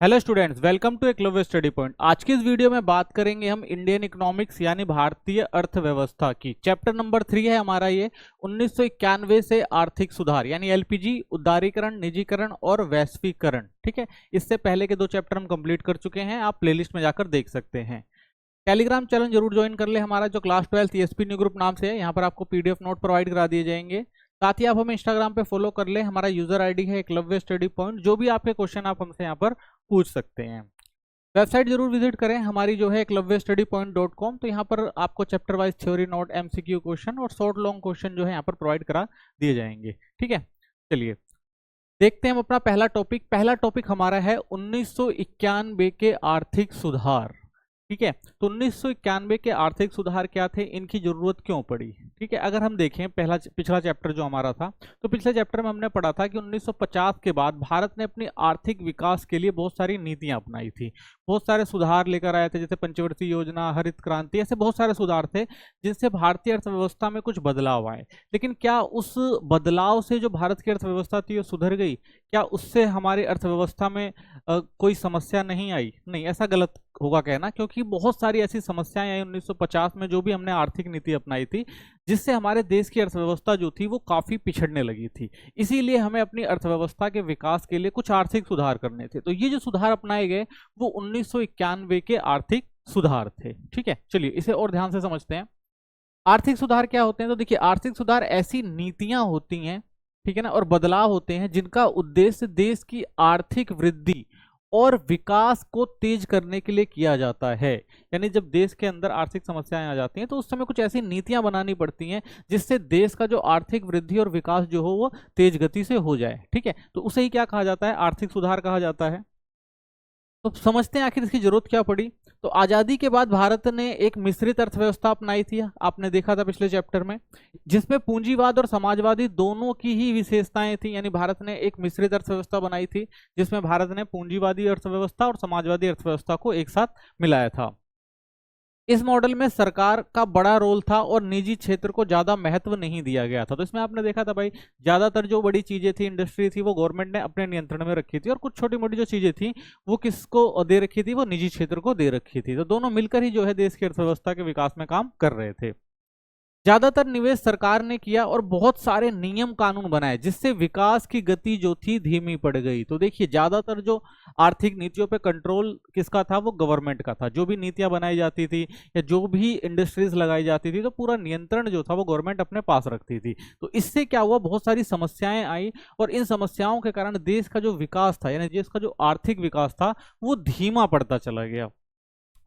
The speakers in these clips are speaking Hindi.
Hello students, welcome to Eklavya study point. आज की इस वीडियो में बात करेंगे हम इंडियन इकोनॉमिक्स यानी भारतीय अर्थव्यवस्था की। चैप्टर नंबर 3 है हमारा ये 1991 से आर्थिक सुधार यानी एलपीजी, उदारीकरण, निजीकरण और वैश्वीकरण। ठीक है, इससे पहले के 2 चैप्टर हम कंप्लीट कर चुके हैं, आप प्लेलिस्ट में जाकर देख सकते हैं। टेलीग्राम चैनल जरूर ज्वाइन कर ले हमारा, जो क्लास 12 ईएसपी न्यू ग्रुप नाम से है। यहाँ पर आपको पीडीएफ नोट प्रोवाइड करा दिए जाएंगे। साथ ही आप हमें इंस्टाग्राम पे फॉलो कर ले, हमारा यूजर आईडी है एकलव्य स्टडी पॉइंट। जो भी आपके क्वेश्चन आप हमसे यहाँ पर पूछ सकते हैं। वेबसाइट जरूर विजिट करें हमारी, जो है eklavyastudypoint.com। तो यहाँ पर आपको chapter wise theory note, MCQ question और शॉर्ट लॉन्ग क्वेश्चन जो है यहाँ पर प्रोवाइड करा दिए जाएंगे। ठीक है, चलिए देखते हैं हम अपना पहला टॉपिक। पहला टॉपिक हमारा है 1991 के आर्थिक सुधार। ठीक है, तो 1991 के आर्थिक सुधार क्या थे, इनकी जरूरत क्यों पड़ी। ठीक है, अगर हम देखें पिछला चैप्टर जो हमारा था, तो पिछले चैप्टर में हमने पढ़ा था कि 1950 के बाद भारत ने अपनी आर्थिक विकास के लिए बहुत सारी नीतियां अपनाई थी, बहुत सारे सुधार लेकर आए थे, जैसे पंचवर्षीय योजना, हरित क्रांति, ऐसे बहुत सारे सुधार थे जिनसे भारतीय अर्थव्यवस्था में कुछ बदलाव आए। लेकिन क्या उस बदलाव से जो भारत की अर्थव्यवस्था थी वो सुधर गई? क्या उससे हमारी अर्थव्यवस्था में कोई समस्या नहीं आई? नहीं, ऐसा गलत होगा कहना, क्योंकि बहुत सारी ऐसी समस्याएं आई 1950 में, जो भी हमने आर्थिक नीति अपनाई थी, जिससे हमारे देश की अर्थव्यवस्था जो थी वो काफी पिछड़ने लगी थी। इसीलिए हमें अपनी अर्थव्यवस्था के विकास के लिए कुछ आर्थिक सुधार करने थे। तो ये जो सुधार अपनाए गए वो 1991 के आर्थिक सुधार थे। ठीक है, चलिए इसे और ध्यान से समझते हैं। आर्थिक सुधार क्या होते हैं? तो देखिए, आर्थिक सुधार ऐसी नीतियां होती हैं, ठीक है ना, और बदलाव होते हैं जिनका उद्देश्य देश की आर्थिक वृद्धि और विकास को तेज करने के लिए किया जाता है। यानी जब देश के अंदर आर्थिक समस्याएं आ जाती हैं तो उस समय कुछ ऐसी नीतियां बनानी पड़ती हैं जिससे देश का जो आर्थिक वृद्धि और विकास जो हो वो तेज गति से हो जाए। ठीक है, तो उसे ही क्या कहा जाता है? आर्थिक सुधार कहा जाता है। तो समझते हैं आखिर इसकी जरूरत क्या पड़ी। तो आजादी के बाद भारत ने एक मिश्रित अर्थव्यवस्था अपनाई थी, आपने देखा था पिछले चैप्टर में, जिसमें पूंजीवाद और समाजवादी दोनों की ही विशेषताएं थी। यानी भारत ने एक मिश्रित अर्थव्यवस्था बनाई थी जिसमें भारत ने पूंजीवादी अर्थव्यवस्था और समाजवादी अर्थव्यवस्था को एक साथ मिलाया था। इस मॉडल में सरकार का बड़ा रोल था और निजी क्षेत्र को ज्यादा महत्व नहीं दिया गया था। तो इसमें आपने देखा था भाई, ज्यादातर जो बड़ी चीजें थी, इंडस्ट्री थी, वो गवर्नमेंट ने अपने नियंत्रण में रखी थी, और कुछ छोटी मोटी जो चीजें थी वो किसको दे रखी थी? वो निजी क्षेत्र को दे रखी थी। तो दोनों मिलकर ही जो है देश की अर्थव्यवस्था के विकास में काम कर रहे थे। ज्यादातर निवेश सरकार ने किया और बहुत सारे नियम कानून बनाए, जिससे विकास की गति जो थी धीमी पड़ गई। तो देखिए, ज्यादातर जो आर्थिक नीतियों पे कंट्रोल किसका था? वो गवर्नमेंट का था। जो भी नीतियां बनाई जाती थी या जो भी इंडस्ट्रीज लगाई जाती थी, तो पूरा नियंत्रण जो था वो गवर्नमेंट अपने पास रखती थी। तो इससे क्या हुआ? बहुत सारी समस्याएं आई, और इन समस्याओं के कारण देश का जो विकास था, यानी देश का जो आर्थिक विकास था, वो धीमा पड़ता चला गया।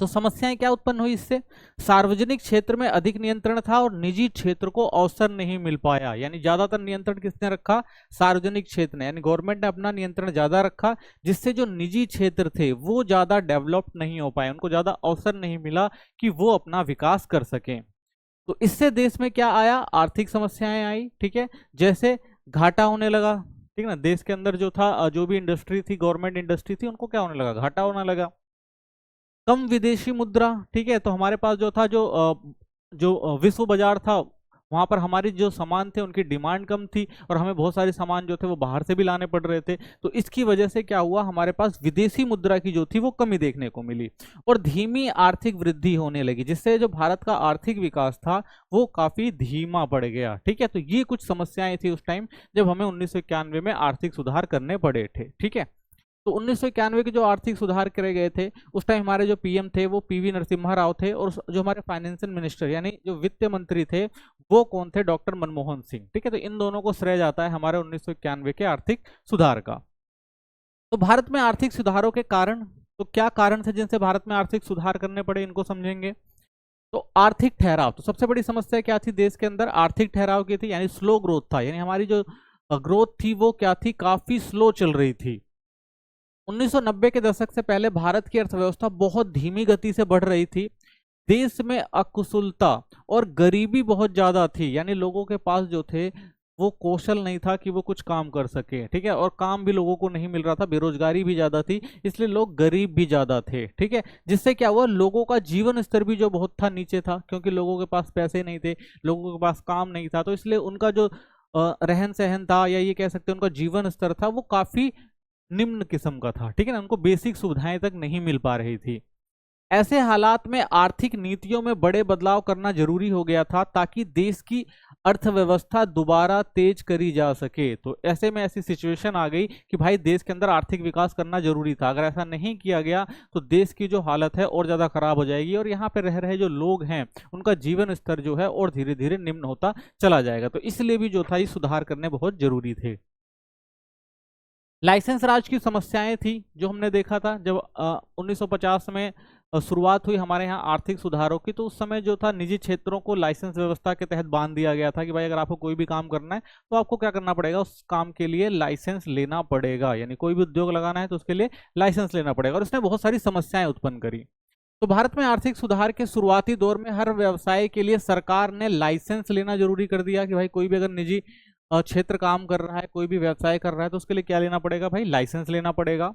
तो समस्याएं क्या उत्पन्न हुई इससे? सार्वजनिक क्षेत्र में अधिक नियंत्रण था और निजी क्षेत्र को अवसर नहीं मिल पाया। यानी ज्यादातर नियंत्रण किसने रखा? सार्वजनिक क्षेत्र ने, यानी गवर्नमेंट ने अपना नियंत्रण ज्यादा रखा, जिससे जो निजी क्षेत्र थे वो ज्यादा डेवलप नहीं हो पाए, उनको ज्यादा अवसर नहीं मिला कि वो अपना विकास कर सकें। तो इससे देश में क्या आया? आर्थिक समस्याएं आई। ठीक है, जैसे घाटा होने लगा। ठीक है ना, देश के अंदर जो था, जो भी इंडस्ट्री थी, गवर्नमेंट इंडस्ट्री थी, उनको क्या होने लगा? घाटा होने लगा। कम विदेशी मुद्रा। ठीक है, तो हमारे पास जो था, जो विश्व बाजार था, वहां पर हमारी जो सामान थे उनकी डिमांड कम थी, और हमें बहुत सारे सामान जो थे वो बाहर से भी लाने पड़ रहे थे। तो इसकी वजह से क्या हुआ? हमारे पास विदेशी मुद्रा की जो थी वो कमी देखने को मिली, और धीमी आर्थिक वृद्धि होने लगी, जिससे जो भारत का आर्थिक विकास था वो काफी धीमा पड़ गया। ठीक है, तो ये कुछ समस्याएं थी उस टाइम जब हमें 1991 में आर्थिक सुधार करने पड़े थे। ठीक है, तो 1991 के जो आर्थिक सुधार करे गए थे, उस टाइम हमारे जो पीएम थे वो पीवी नरसिम्हा राव थे, और जो हमारे फाइनेंशियल मिनिस्टर यानी जो वित्त मंत्री थे वो कौन थे? डॉक्टर मनमोहन सिंह। ठीक है, तो इन दोनों को श्रेय जाता है हमारे 1991 के आर्थिक सुधार का। तो भारत में आर्थिक सुधारों के कारण, तो क्या कारण थे जिनसे भारत में आर्थिक सुधार करने पड़े, इनको समझेंगे। तो आर्थिक ठहराव, तो सबसे बड़ी समस्या क्या थी देश के अंदर? आर्थिक ठहराव की थी, यानी स्लो ग्रोथ था। यानी हमारी जो ग्रोथ थी वो क्या थी? काफी स्लो चल रही थी। 1990 के दशक से पहले भारत की अर्थव्यवस्था बहुत धीमी गति से बढ़ रही थी। देश में अकुशलता और गरीबी बहुत ज्यादा थी, यानी लोगों के पास जो थे वो कौशल नहीं था कि वो कुछ काम कर सके। ठीक है, और काम भी लोगों को नहीं मिल रहा था, बेरोजगारी भी ज्यादा थी, इसलिए लोग गरीब भी ज्यादा थे। ठीक है, जिससे क्या हुआ? लोगों का जीवन स्तर भी जो बहुत था नीचे था, क्योंकि लोगों के पास पैसे नहीं थे, लोगों के पास काम नहीं था, तो इसलिए उनका जो रहन सहन था, या ये कह सकते हैं उनका जीवन स्तर था, वो काफी निम्न किस्म का था, ठीक है ना, उनको बेसिक सुविधाएं तक नहीं मिल पा रही थी। ऐसे हालात में आर्थिक नीतियों में बड़े बदलाव करना जरूरी हो गया था ताकि देश की अर्थव्यवस्था दोबारा तेज करी जा सके। तो ऐसे में ऐसी सिचुएशन आ गई कि भाई देश के अंदर आर्थिक विकास करना जरूरी था, अगर ऐसा नहीं किया गया तो देश की जो हालत है और ज्यादा खराब हो जाएगी और यहाँ पे रह रहे जो लोग हैं उनका जीवन स्तर जो है और धीरे धीरे निम्न होता चला जाएगा। तो इसलिए भी जो था ये सुधार करने बहुत जरूरी थे। लाइसेंस राज की समस्याएं थी जो हमने देखा था जब 1950 में शुरुआत हुई हमारे यहाँ आर्थिक सुधारों की, तो उस समय जो था निजी क्षेत्रों को लाइसेंस व्यवस्था के तहत बांध दिया गया था कि भाई अगर आपको कोई भी काम करना है तो आपको क्या करना पड़ेगा, उस काम के लिए लाइसेंस लेना पड़ेगा, यानी कोई भी उद्योग लगाना है तो उसके लिए लाइसेंस लेना पड़ेगा, और इसने बहुत सारी समस्याएं उत्पन्न करी। तो भारत में आर्थिक सुधार के शुरुआती दौर में हर व्यवसाय के लिए सरकार ने लाइसेंस लेना जरूरी कर दिया कि भाई कोई भी अगर निजी क्षेत्र काम कर रहा है, कोई भी व्यवसाय कर रहा है तो उसके लिए क्या लेना पड़ेगा, भाई लाइसेंस लेना पड़ेगा।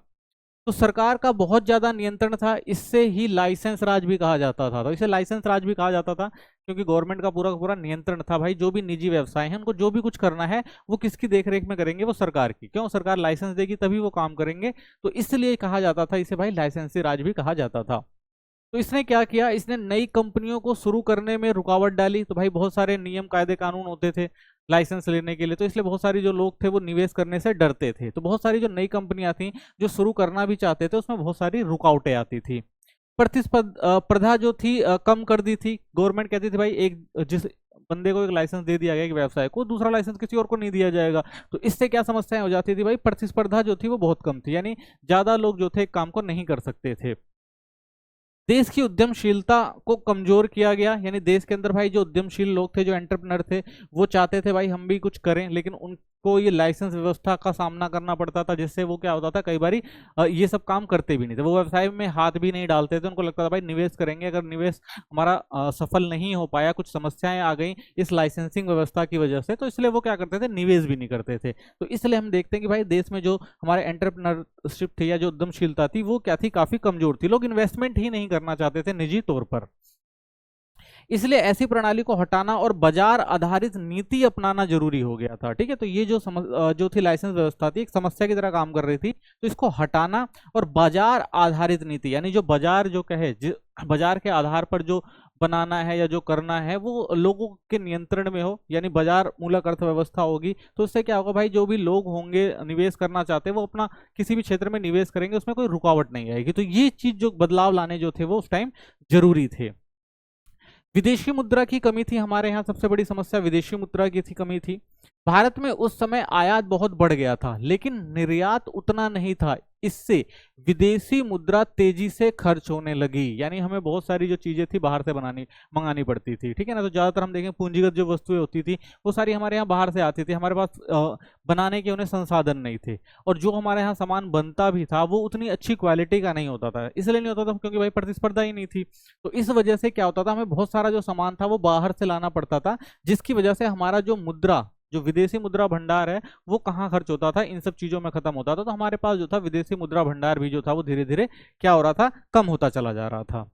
तो सरकार का बहुत ज्यादा नियंत्रण था, इससे ही लाइसेंस राज भी कहा जाता था। तो इसे लाइसेंस राज भी कहा जाता था क्योंकि गवर्नमेंट का पूरा नियंत्रण था, भाई जो भी निजी व्यवसाय है उनको जो भी कुछ करना है वो किसकी देखरेख में करेंगे, वो सरकार की। क्यों, सरकार लाइसेंस देगी तभी वो काम करेंगे, तो इसलिए कहा जाता था इसे भाई लाइसेंसी राज भी कहा जाता था। तो इसने क्या किया, इसने नई कंपनियों को शुरू करने में रुकावट डाली। तो भाई बहुत सारे नियम कायदे कानून होते थे लाइसेंस लेने के लिए, तो इसलिए बहुत सारी जो लोग थे वो निवेश करने से डरते थे। तो बहुत सारी जो नई कंपनियां थी जो शुरू करना भी चाहते थे उसमें बहुत सारी रुकावटें आती थी। प्रतिस्पर्धा जो थी कम कर दी थी। गवर्नमेंट कहती थी भाई एक जिस बंदे को एक लाइसेंस दे दिया गया एक व्यवसाय को, दूसरा लाइसेंस किसी और को नहीं दिया जाएगा। तो इससे क्या समस्याएं हो जाती थी, भाई प्रतिस्पर्धा जो थी वो बहुत कम थी, यानी ज्यादा लोग जो थे काम को नहीं कर सकते थे। देश की उद्यमशीलता को कमजोर किया गया, यानी देश के अंदर भाई जो उद्यमशील लोग थे, जो एंटरप्रेन्योर थे, वो चाहते थे भाई हम भी कुछ करें, लेकिन उनको ये लाइसेंस व्यवस्था का सामना करना पड़ता था, जिससे वो क्या होता था कई बारी ये सब काम करते भी नहीं थे, वो व्यवसाय में हाथ भी नहीं डालते थे। उनको लगता था भाई निवेश करेंगे, अगर निवेश हमारा सफल नहीं हो पाया, कुछ समस्याएं आ गई इस लाइसेंसिंग व्यवस्था की वजह से, तो इसलिए वो क्या करते थे, निवेश भी नहीं करते थे। तो इसलिए हम देखते हैं कि भाई देश में जो हमारे एंटरप्रेन्योरशिप थी या जो उद्यमशीलता थी वो क्या थी, काफी कमजोर थी। लोग इन्वेस्टमेंट ही नहीं करना चाहते थे निजी तौर पर। इसलिए ऐसी प्रणाली को हटाना और बाजार आधारित नीति अपनाना जरूरी हो गया था। ठीक है, तो ये जो थी लाइसेंस व्यवस्था थी एक समस्या की तरह काम कर रही थी, तो इसको हटाना और बाजार आधारित नीति, यानी जो बाजार जो कहे बाजार के आधार पर जो बनाना है या जो करना है वो लोगों के नियंत्रण में हो, यानी बाजार मूलक अर्थव्यवस्था होगी। तो इससे क्या होगा भाई, जो भी लोग होंगे निवेश करना चाहते हैं वो अपना किसी भी क्षेत्र में निवेश करेंगे, उसमें कोई रुकावट नहीं आएगी। तो ये चीज जो बदलाव लाने जो थे वो उस टाइम जरूरी थे। विदेशी मुद्रा की कमी थी हमारे यहाँ, सबसे बड़ी समस्या विदेशी मुद्रा की थी, कमी थी। भारत में उस समय आयात बहुत बढ़ गया था लेकिन निर्यात उतना नहीं था, इससे विदेशी मुद्रा तेजी से खर्च होने लगी, यानी हमें बहुत सारी जो चीजें थी बाहर से मंगानी पड़ती थी। ठीक है ना, तो ज्यादातर हम देखें पूंजीगत जो वस्तुएं होती थी वो सारी हमारे यहाँ बाहर से आती थी, हमारे पास बनाने के उन्हें संसाधन नहीं थे, और जो हमारे यहाँ सामान बनता भी था वो उतनी अच्छी क्वालिटी का नहीं होता था। इसलिए नहीं होता था क्योंकि भाई प्रतिस्पर्धा ही नहीं थी। तो इस वजह से क्या होता था, हमें बहुत सारा जो सामान था वो बाहर से लाना पड़ता था, जिसकी वजह से हमारा जो मुद्रा, जो विदेशी मुद्रा भंडार है वो कहाँ खर्च होता था, इन सब चीजों में खत्म होता था। तो हमारे पास जो था विदेशी मुद्रा भंडार भी जो था वो धीरे धीरे क्या हो रहा था, कम होता चला जा रहा था।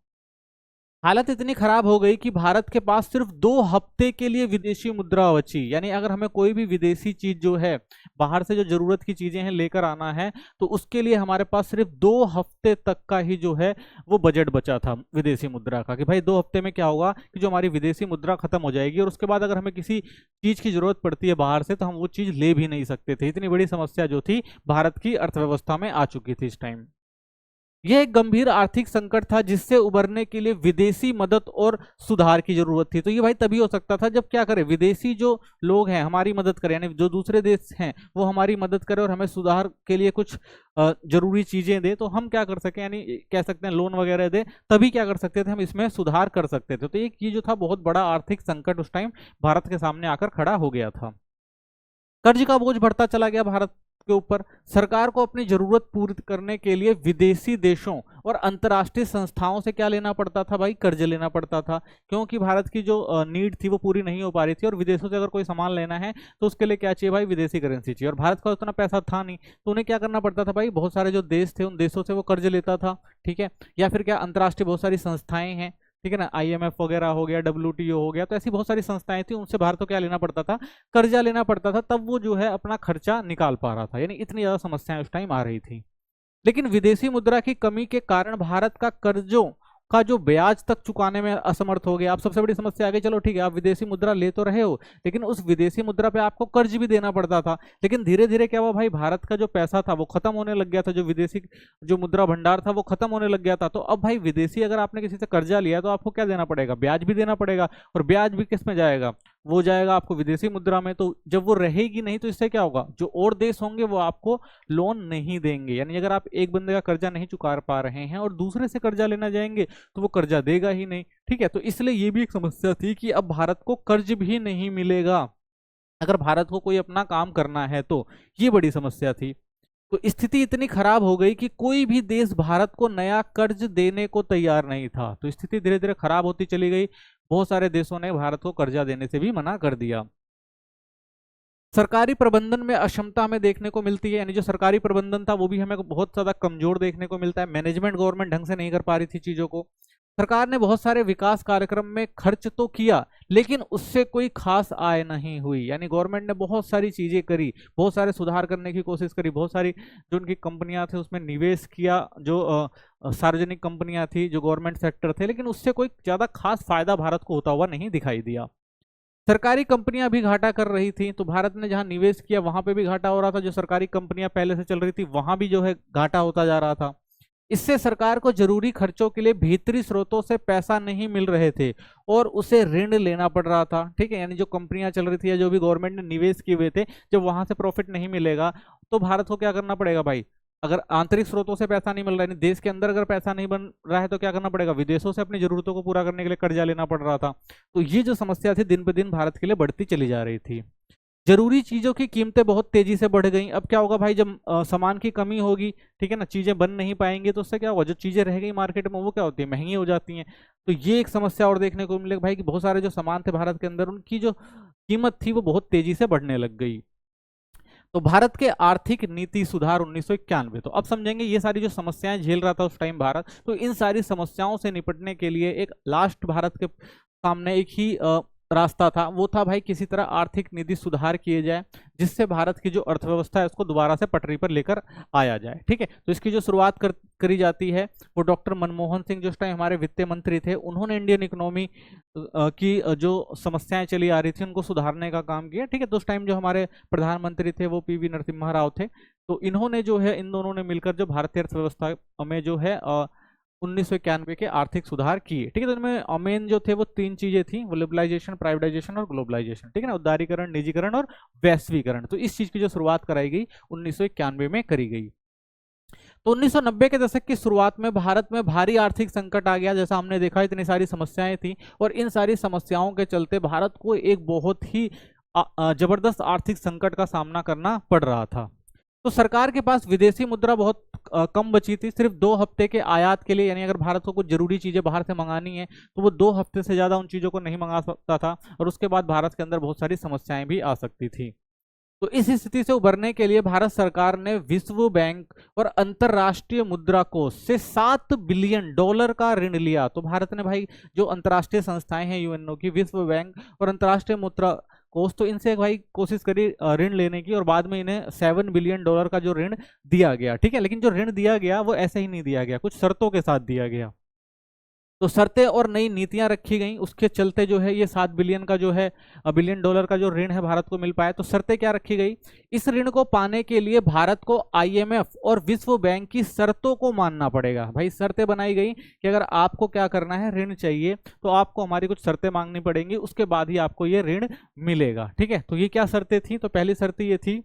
हालत इतनी खराब हो गई कि भारत के पास सिर्फ 2 हफ्ते के लिए विदेशी मुद्रा बची, यानी अगर हमें कोई भी विदेशी चीज जो है बाहर से जो जरूरत की चीजें हैं लेकर आना है तो उसके लिए हमारे पास सिर्फ 2 हफ्ते तक का ही जो है वो बजट बचा था विदेशी मुद्रा का, कि भाई 2 हफ्ते में क्या होगा कि जो हमारी विदेशी मुद्रा खत्म हो जाएगी और उसके बाद अगर हमें किसी चीज की जरूरत पड़ती है बाहर से तो हम वो चीज ले भी नहीं सकते थे। इतनी बड़ी समस्या जो थी भारत की अर्थव्यवस्था में आ चुकी थी इस टाइम। यह एक गंभीर आर्थिक संकट था जिससे उबरने के लिए विदेशी मदद और सुधार की जरूरत थी। तो ये भाई तभी हो सकता था जब क्या करें, विदेशी जो लोग हैं हमारी मदद करें, यानी जो दूसरे देश हैं वो हमारी मदद करें और हमें सुधार के लिए कुछ जरूरी चीजें दे, तो हम क्या कर सकें, यानी कह सकते हैं लोन वगैरह दे, तभी क्या कर सकते थे, हम इसमें सुधार कर सकते थे। तो एक ये जो था बहुत बड़ा आर्थिक संकट उस टाइम भारत के सामने आकर खड़ा हो गया था। कर्ज का बोझ बढ़ता चला गया भारत के ऊपर। सरकार को अपनी जरूरत पूरी करने के लिए विदेशी देशों और अंतर्राष्ट्रीय संस्थाओं से क्या लेना पड़ता था भाई, कर्ज लेना पड़ता था, क्योंकि भारत की जो नीड थी वो पूरी नहीं हो पा रही थी और विदेशों से अगर कोई सामान लेना है तो उसके लिए क्या चाहिए भाई, विदेशी करेंसी चाहिए, और भारत का उतना पैसा था नहीं, तो उन्हें क्या करना पड़ता था भाई, बहुत सारे जो देश थे उन देशों से वो कर्ज लेता था। ठीक है, या फिर क्या अंतर्राष्ट्रीय बहुत सारी संस्थाएं हैं, ठीक है ना, IMF वगैरह हो गया, WTO हो गया, तो ऐसी बहुत सारी संस्थाएं थी, उनसे भारत को क्या लेना पड़ता था, कर्जा लेना पड़ता था, तब वो जो है अपना खर्चा निकाल पा रहा था। यानी इतनी ज्यादा समस्याएं उस टाइम आ रही थी। लेकिन विदेशी मुद्रा की कमी के कारण भारत का कर्जों का जो ब्याज तक चुकाने में असमर्थ हो गया। अब सबसे बड़ी समस्या आ गई, चलो ठीक है, आप विदेशी मुद्रा ले तो रहे हो, लेकिन उस विदेशी मुद्रा पे आपको कर्ज भी देना पड़ता था। लेकिन धीरे धीरे क्या हुआ भाई, भारत का जो पैसा था वो खत्म होने लग गया था, जो विदेशी जो मुद्रा भंडार था वो खत्म होने लग गया था। तो अब भाई विदेशी अगर आपने किसी से कर्जा लिया तो आपको क्या देना पड़ेगा, ब्याज भी देना पड़ेगा, और ब्याज भी किस में जाएगा, वो जाएगा आपको विदेशी मुद्रा में। तो जब वो रहेगी नहीं तो इससे क्या होगा, जो और देश होंगे वो आपको लोन नहीं देंगे। यानी अगर आप एक बंदे का कर्जा नहीं चुका पा रहे हैं और दूसरे से कर्जा लेना जाएंगे तो वो कर्जा देगा ही नहीं। ठीक है, तो इसलिए ये भी एक समस्या थी कि अब भारत को कर्ज भी नहीं मिलेगा अगर भारत को कोई अपना काम करना है, तो ये बड़ी समस्या थी। तो स्थिति इतनी खराब हो गई कि कोई भी देश भारत को नया कर्ज देने को तैयार नहीं था। तो स्थिति धीरे धीरे खराब होती चली गई, बहुत सारे देशों ने भारत को कर्जा देने से भी मना कर दिया। सरकारी प्रबंधन में अक्षमता हमें देखने को मिलती है, यानी जो सरकारी प्रबंधन था वो भी हमें बहुत ज्यादा कमजोर देखने को मिलता है। मैनेजमेंट गवर्नमेंट ढंग से नहीं कर पा रही थी चीजों को। सरकार ने बहुत सारे विकास कार्यक्रम में खर्च तो किया, लेकिन उससे कोई खास आय नहीं हुई। यानी गवर्नमेंट ने बहुत सारी चीजें करी, बहुत सारे सुधार करने की कोशिश करी, बहुत सारी जो उनकी कंपनियां थी उसमें निवेश किया, जो सार्वजनिक कंपनियां थी, जो गवर्नमेंट सेक्टर थे, लेकिन उससे कोई ज्यादा खास फायदा भारत को होता हुआ नहीं दिखाई दिया। सरकारी कंपनियां भी घाटा कर रही थी, तो भारत ने जहां निवेश किया वहां पे भी घाटा हो रहा था। जो सरकारी कंपनियां पहले से चल रही थी वहां भी जो है घाटा होता जा रहा था। इससे सरकार को जरूरी खर्चों के लिए भीतरी स्रोतों से पैसा नहीं मिल रहे थे और उसे ऋण लेना पड़ रहा था। ठीक है, यानी जो कंपनियां चल रही थी या जो भी गवर्नमेंट ने निवेश किए हुए थे, जब वहां से प्रॉफिट नहीं मिलेगा तो भारत को क्या करना पड़ेगा भाई, अगर आंतरिक स्रोतों से पैसा नहीं मिल रहा है, देश के अंदर अगर पैसा नहीं बन रहा है, तो क्या करना पड़ेगा, विदेशों से अपनी जरूरतों को पूरा करने के लिए कर्जा लेना पड़ रहा था। तो ये जो समस्या थी दिन पे दिन भारत के लिए बढ़ती चली जा रही थी। जरूरी चीजों की कीमतें बहुत तेजी से बढ़ गई। अब क्या होगा भाई, जब सामान की कमी होगी, ठीक है ना, चीजें बन नहीं पाएंगी, तो उससे क्या होगा, जो चीजें रह गई मार्केट में वो क्या होती है, महंगी हो जाती हैं। तो ये एक समस्या और देखने को मिलेगी भाई कि बहुत सारे जो सामान थे भारत के अंदर, उनकी जो कीमत थी वो बहुत तेजी से बढ़ने लग गई। तो भारत के आर्थिक नीति सुधार 1991। तो अब समझेंगे ये सारी जो समस्याएं झेल रहा था उस टाइम भारत, तो इन सारी समस्याओं से निपटने के लिए एक लास्ट भारत के सामने एक ही रास्ता था, वो था भाई किसी तरह आर्थिक नीति सुधार किए जाए, जिससे भारत की जो अर्थव्यवस्था है उसको दोबारा से पटरी पर लेकर आया जाए। ठीक है, तो इसकी जो शुरुआत करी जाती है वो डॉक्टर मनमोहन सिंह, जो उस टाइम हमारे वित्त मंत्री थे, उन्होंने इंडियन इकोनॉमी की जो समस्याएं चली आ रही थी उनको सुधारने का काम किया। ठीक है, तो उस टाइम जो हमारे प्रधानमंत्री थे वो PV नरसिम्हा राव थे। तो इन्होंने जो है, इन दोनों ने मिलकर जो भारतीय अर्थव्यवस्था में जो है 1991 के आर्थिक सुधार किए। ठीक है, तो इनमें मेन जो थे वो तीन चीजें थी, वो लिबरलाइजेशन, प्राइवेटाइजेशन और ग्लोबलाइजेशन। ठीक है ना, उदारीकरण, निजीकरण और वैश्वीकरण। तो इस चीज की जो शुरुआत कराई गई 1991 में करी गई। तो 1990 के दशक की शुरुआत में भारत में भारी आर्थिक संकट आ गया। जैसा हमने देखा इतनी सारी समस्याएं थी और इन सारी समस्याओं के चलते भारत को एक बहुत ही जबरदस्त आर्थिक संकट का सामना करना पड़ रहा था। तो सरकार के पास विदेशी मुद्रा बहुत कम बची थी, सिर्फ 2 हफ्ते के आयात के लिए। यानी अगर भारत को कुछ जरूरी चीजें बाहर से मंगानी है तो वो 2 हफ्ते से ज्यादा उन चीजों को नहीं मंगा सकता था, और उसके बाद भारत के अंदर बहुत सारी समस्याएं भी आ सकती थी। तो इस स्थिति से उबरने के लिए भारत सरकार ने विश्व बैंक और अंतरराष्ट्रीय मुद्रा कोष से $7 बिलियन का ऋण लिया। तो भारत ने भाई जो अंतरराष्ट्रीय संस्थाएं हैं UNO की, विश्व बैंक और अंतरराष्ट्रीय मुद्रा कोष, तो इनसे भाई कोशिश करी ऋण लेने की, और बाद में इन्हें $7 बिलियन का जो ऋण दिया गया। ठीक है, लेकिन जो ऋण दिया गया वो ऐसे ही नहीं दिया गया, कुछ शर्तों के साथ दिया गया। तो शर्तें और नई नीतियां रखी गई, उसके चलते जो है ये $7 बिलियन का जो है बिलियन डॉलर का जो ऋण है भारत को मिल पाया। तो शर्तें क्या रखी गई, इस ऋण को पाने के लिए भारत को IMF और विश्व बैंक की शर्तों को मानना पड़ेगा। भाई शर्तें बनाई गई कि अगर आपको क्या करना है, ऋण चाहिए तो आपको हमारी कुछ शर्तें मांगनी पड़ेंगी, उसके बाद ही आपको ये ऋण मिलेगा। ठीक है, तो ये क्या शर्तें थी, तो पहली शर्त ये थी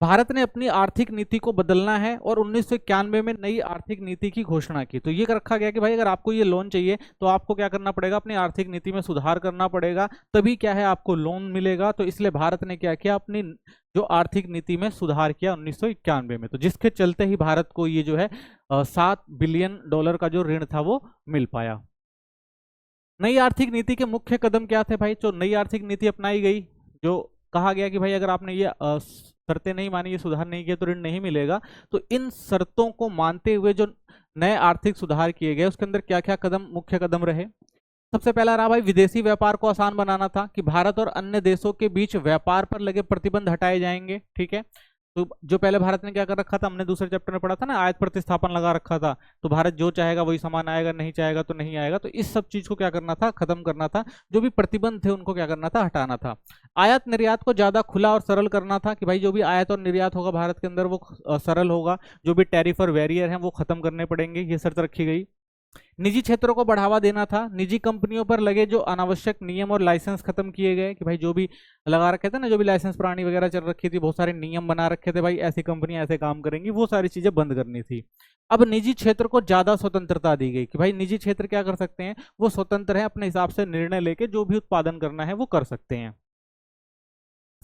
भारत ने अपनी आर्थिक नीति को बदलना है और 1991 में नई आर्थिक नीति की घोषणा की। तो ये रखा गया कि भाई अगर आपको ये लोन चाहिए तो आपको क्या करना पड़ेगा, अपनी आर्थिक नीति में सुधार करना पड़ेगा, तभी क्या है आपको लोन मिलेगा। तो इसलिए भारत ने क्या किया, अपनी जो आर्थिक नीति में सुधार किया 1991 में, तो जिसके चलते ही भारत को ये जो है $7 बिलियन का जो ऋण था वो मिल पाया। नई आर्थिक नीति के मुख्य कदम क्या थे भाई, जो नई आर्थिक नीति अपनाई गई, जो कहा गया कि भाई अगर आपने ये शर्तें नहीं मानी, ये सुधार नहीं किया तो ऋण नहीं मिलेगा। तो इन शर्तों को मानते हुए जो नए आर्थिक सुधार किए गए, उसके अंदर क्या क्या कदम, मुख्य कदम रहे। सबसे पहला रहा भाई विदेशी व्यापार को आसान बनाना था, कि भारत और अन्य देशों के बीच व्यापार पर लगे प्रतिबंध हटाए जाएंगे। ठीक है, तो जो पहले भारत ने क्या कर रखा था, हमने दूसरे चैप्टर में पढ़ा था ना, आयात प्रतिस्थापन लगा रखा था, तो भारत जो चाहेगा वही सामान आएगा, नहीं चाहेगा तो नहीं आएगा। तो इस सब चीज को क्या करना था, खत्म करना था। जो भी प्रतिबंध थे उनको क्या करना था, हटाना था। आयात निर्यात को ज्यादा खुला और सरल करना था, कि भाई जो भी आयात और निर्यात होगा भारत के अंदर वो सरल होगा, जो भी टैरिफ और बैरियर हैं वो खत्म करने पड़ेंगे, ये शर्त रखी गई। निजी क्षेत्रों को बढ़ावा देना था, निजी कंपनियों पर लगे जो अनावश्यक नियम और लाइसेंस खत्म किए गए, कि भाई जो भी लगा रखे थे ना, जो भी लाइसेंस पुरानी वगैरह चल रखी थी, बहुत सारे नियम बना रखे थे, भाई ऐसी कंपनियां ऐसे काम करेंगी, वो सारी चीजें बंद करनी थी। अब निजी क्षेत्र को ज्यादा स्वतंत्रता दी गई, कि भाई निजी क्षेत्र क्या कर सकते हैं, वो स्वतंत्र है, अपने हिसाब से निर्णय लेके जो भी उत्पादन करना है वो कर सकते हैं।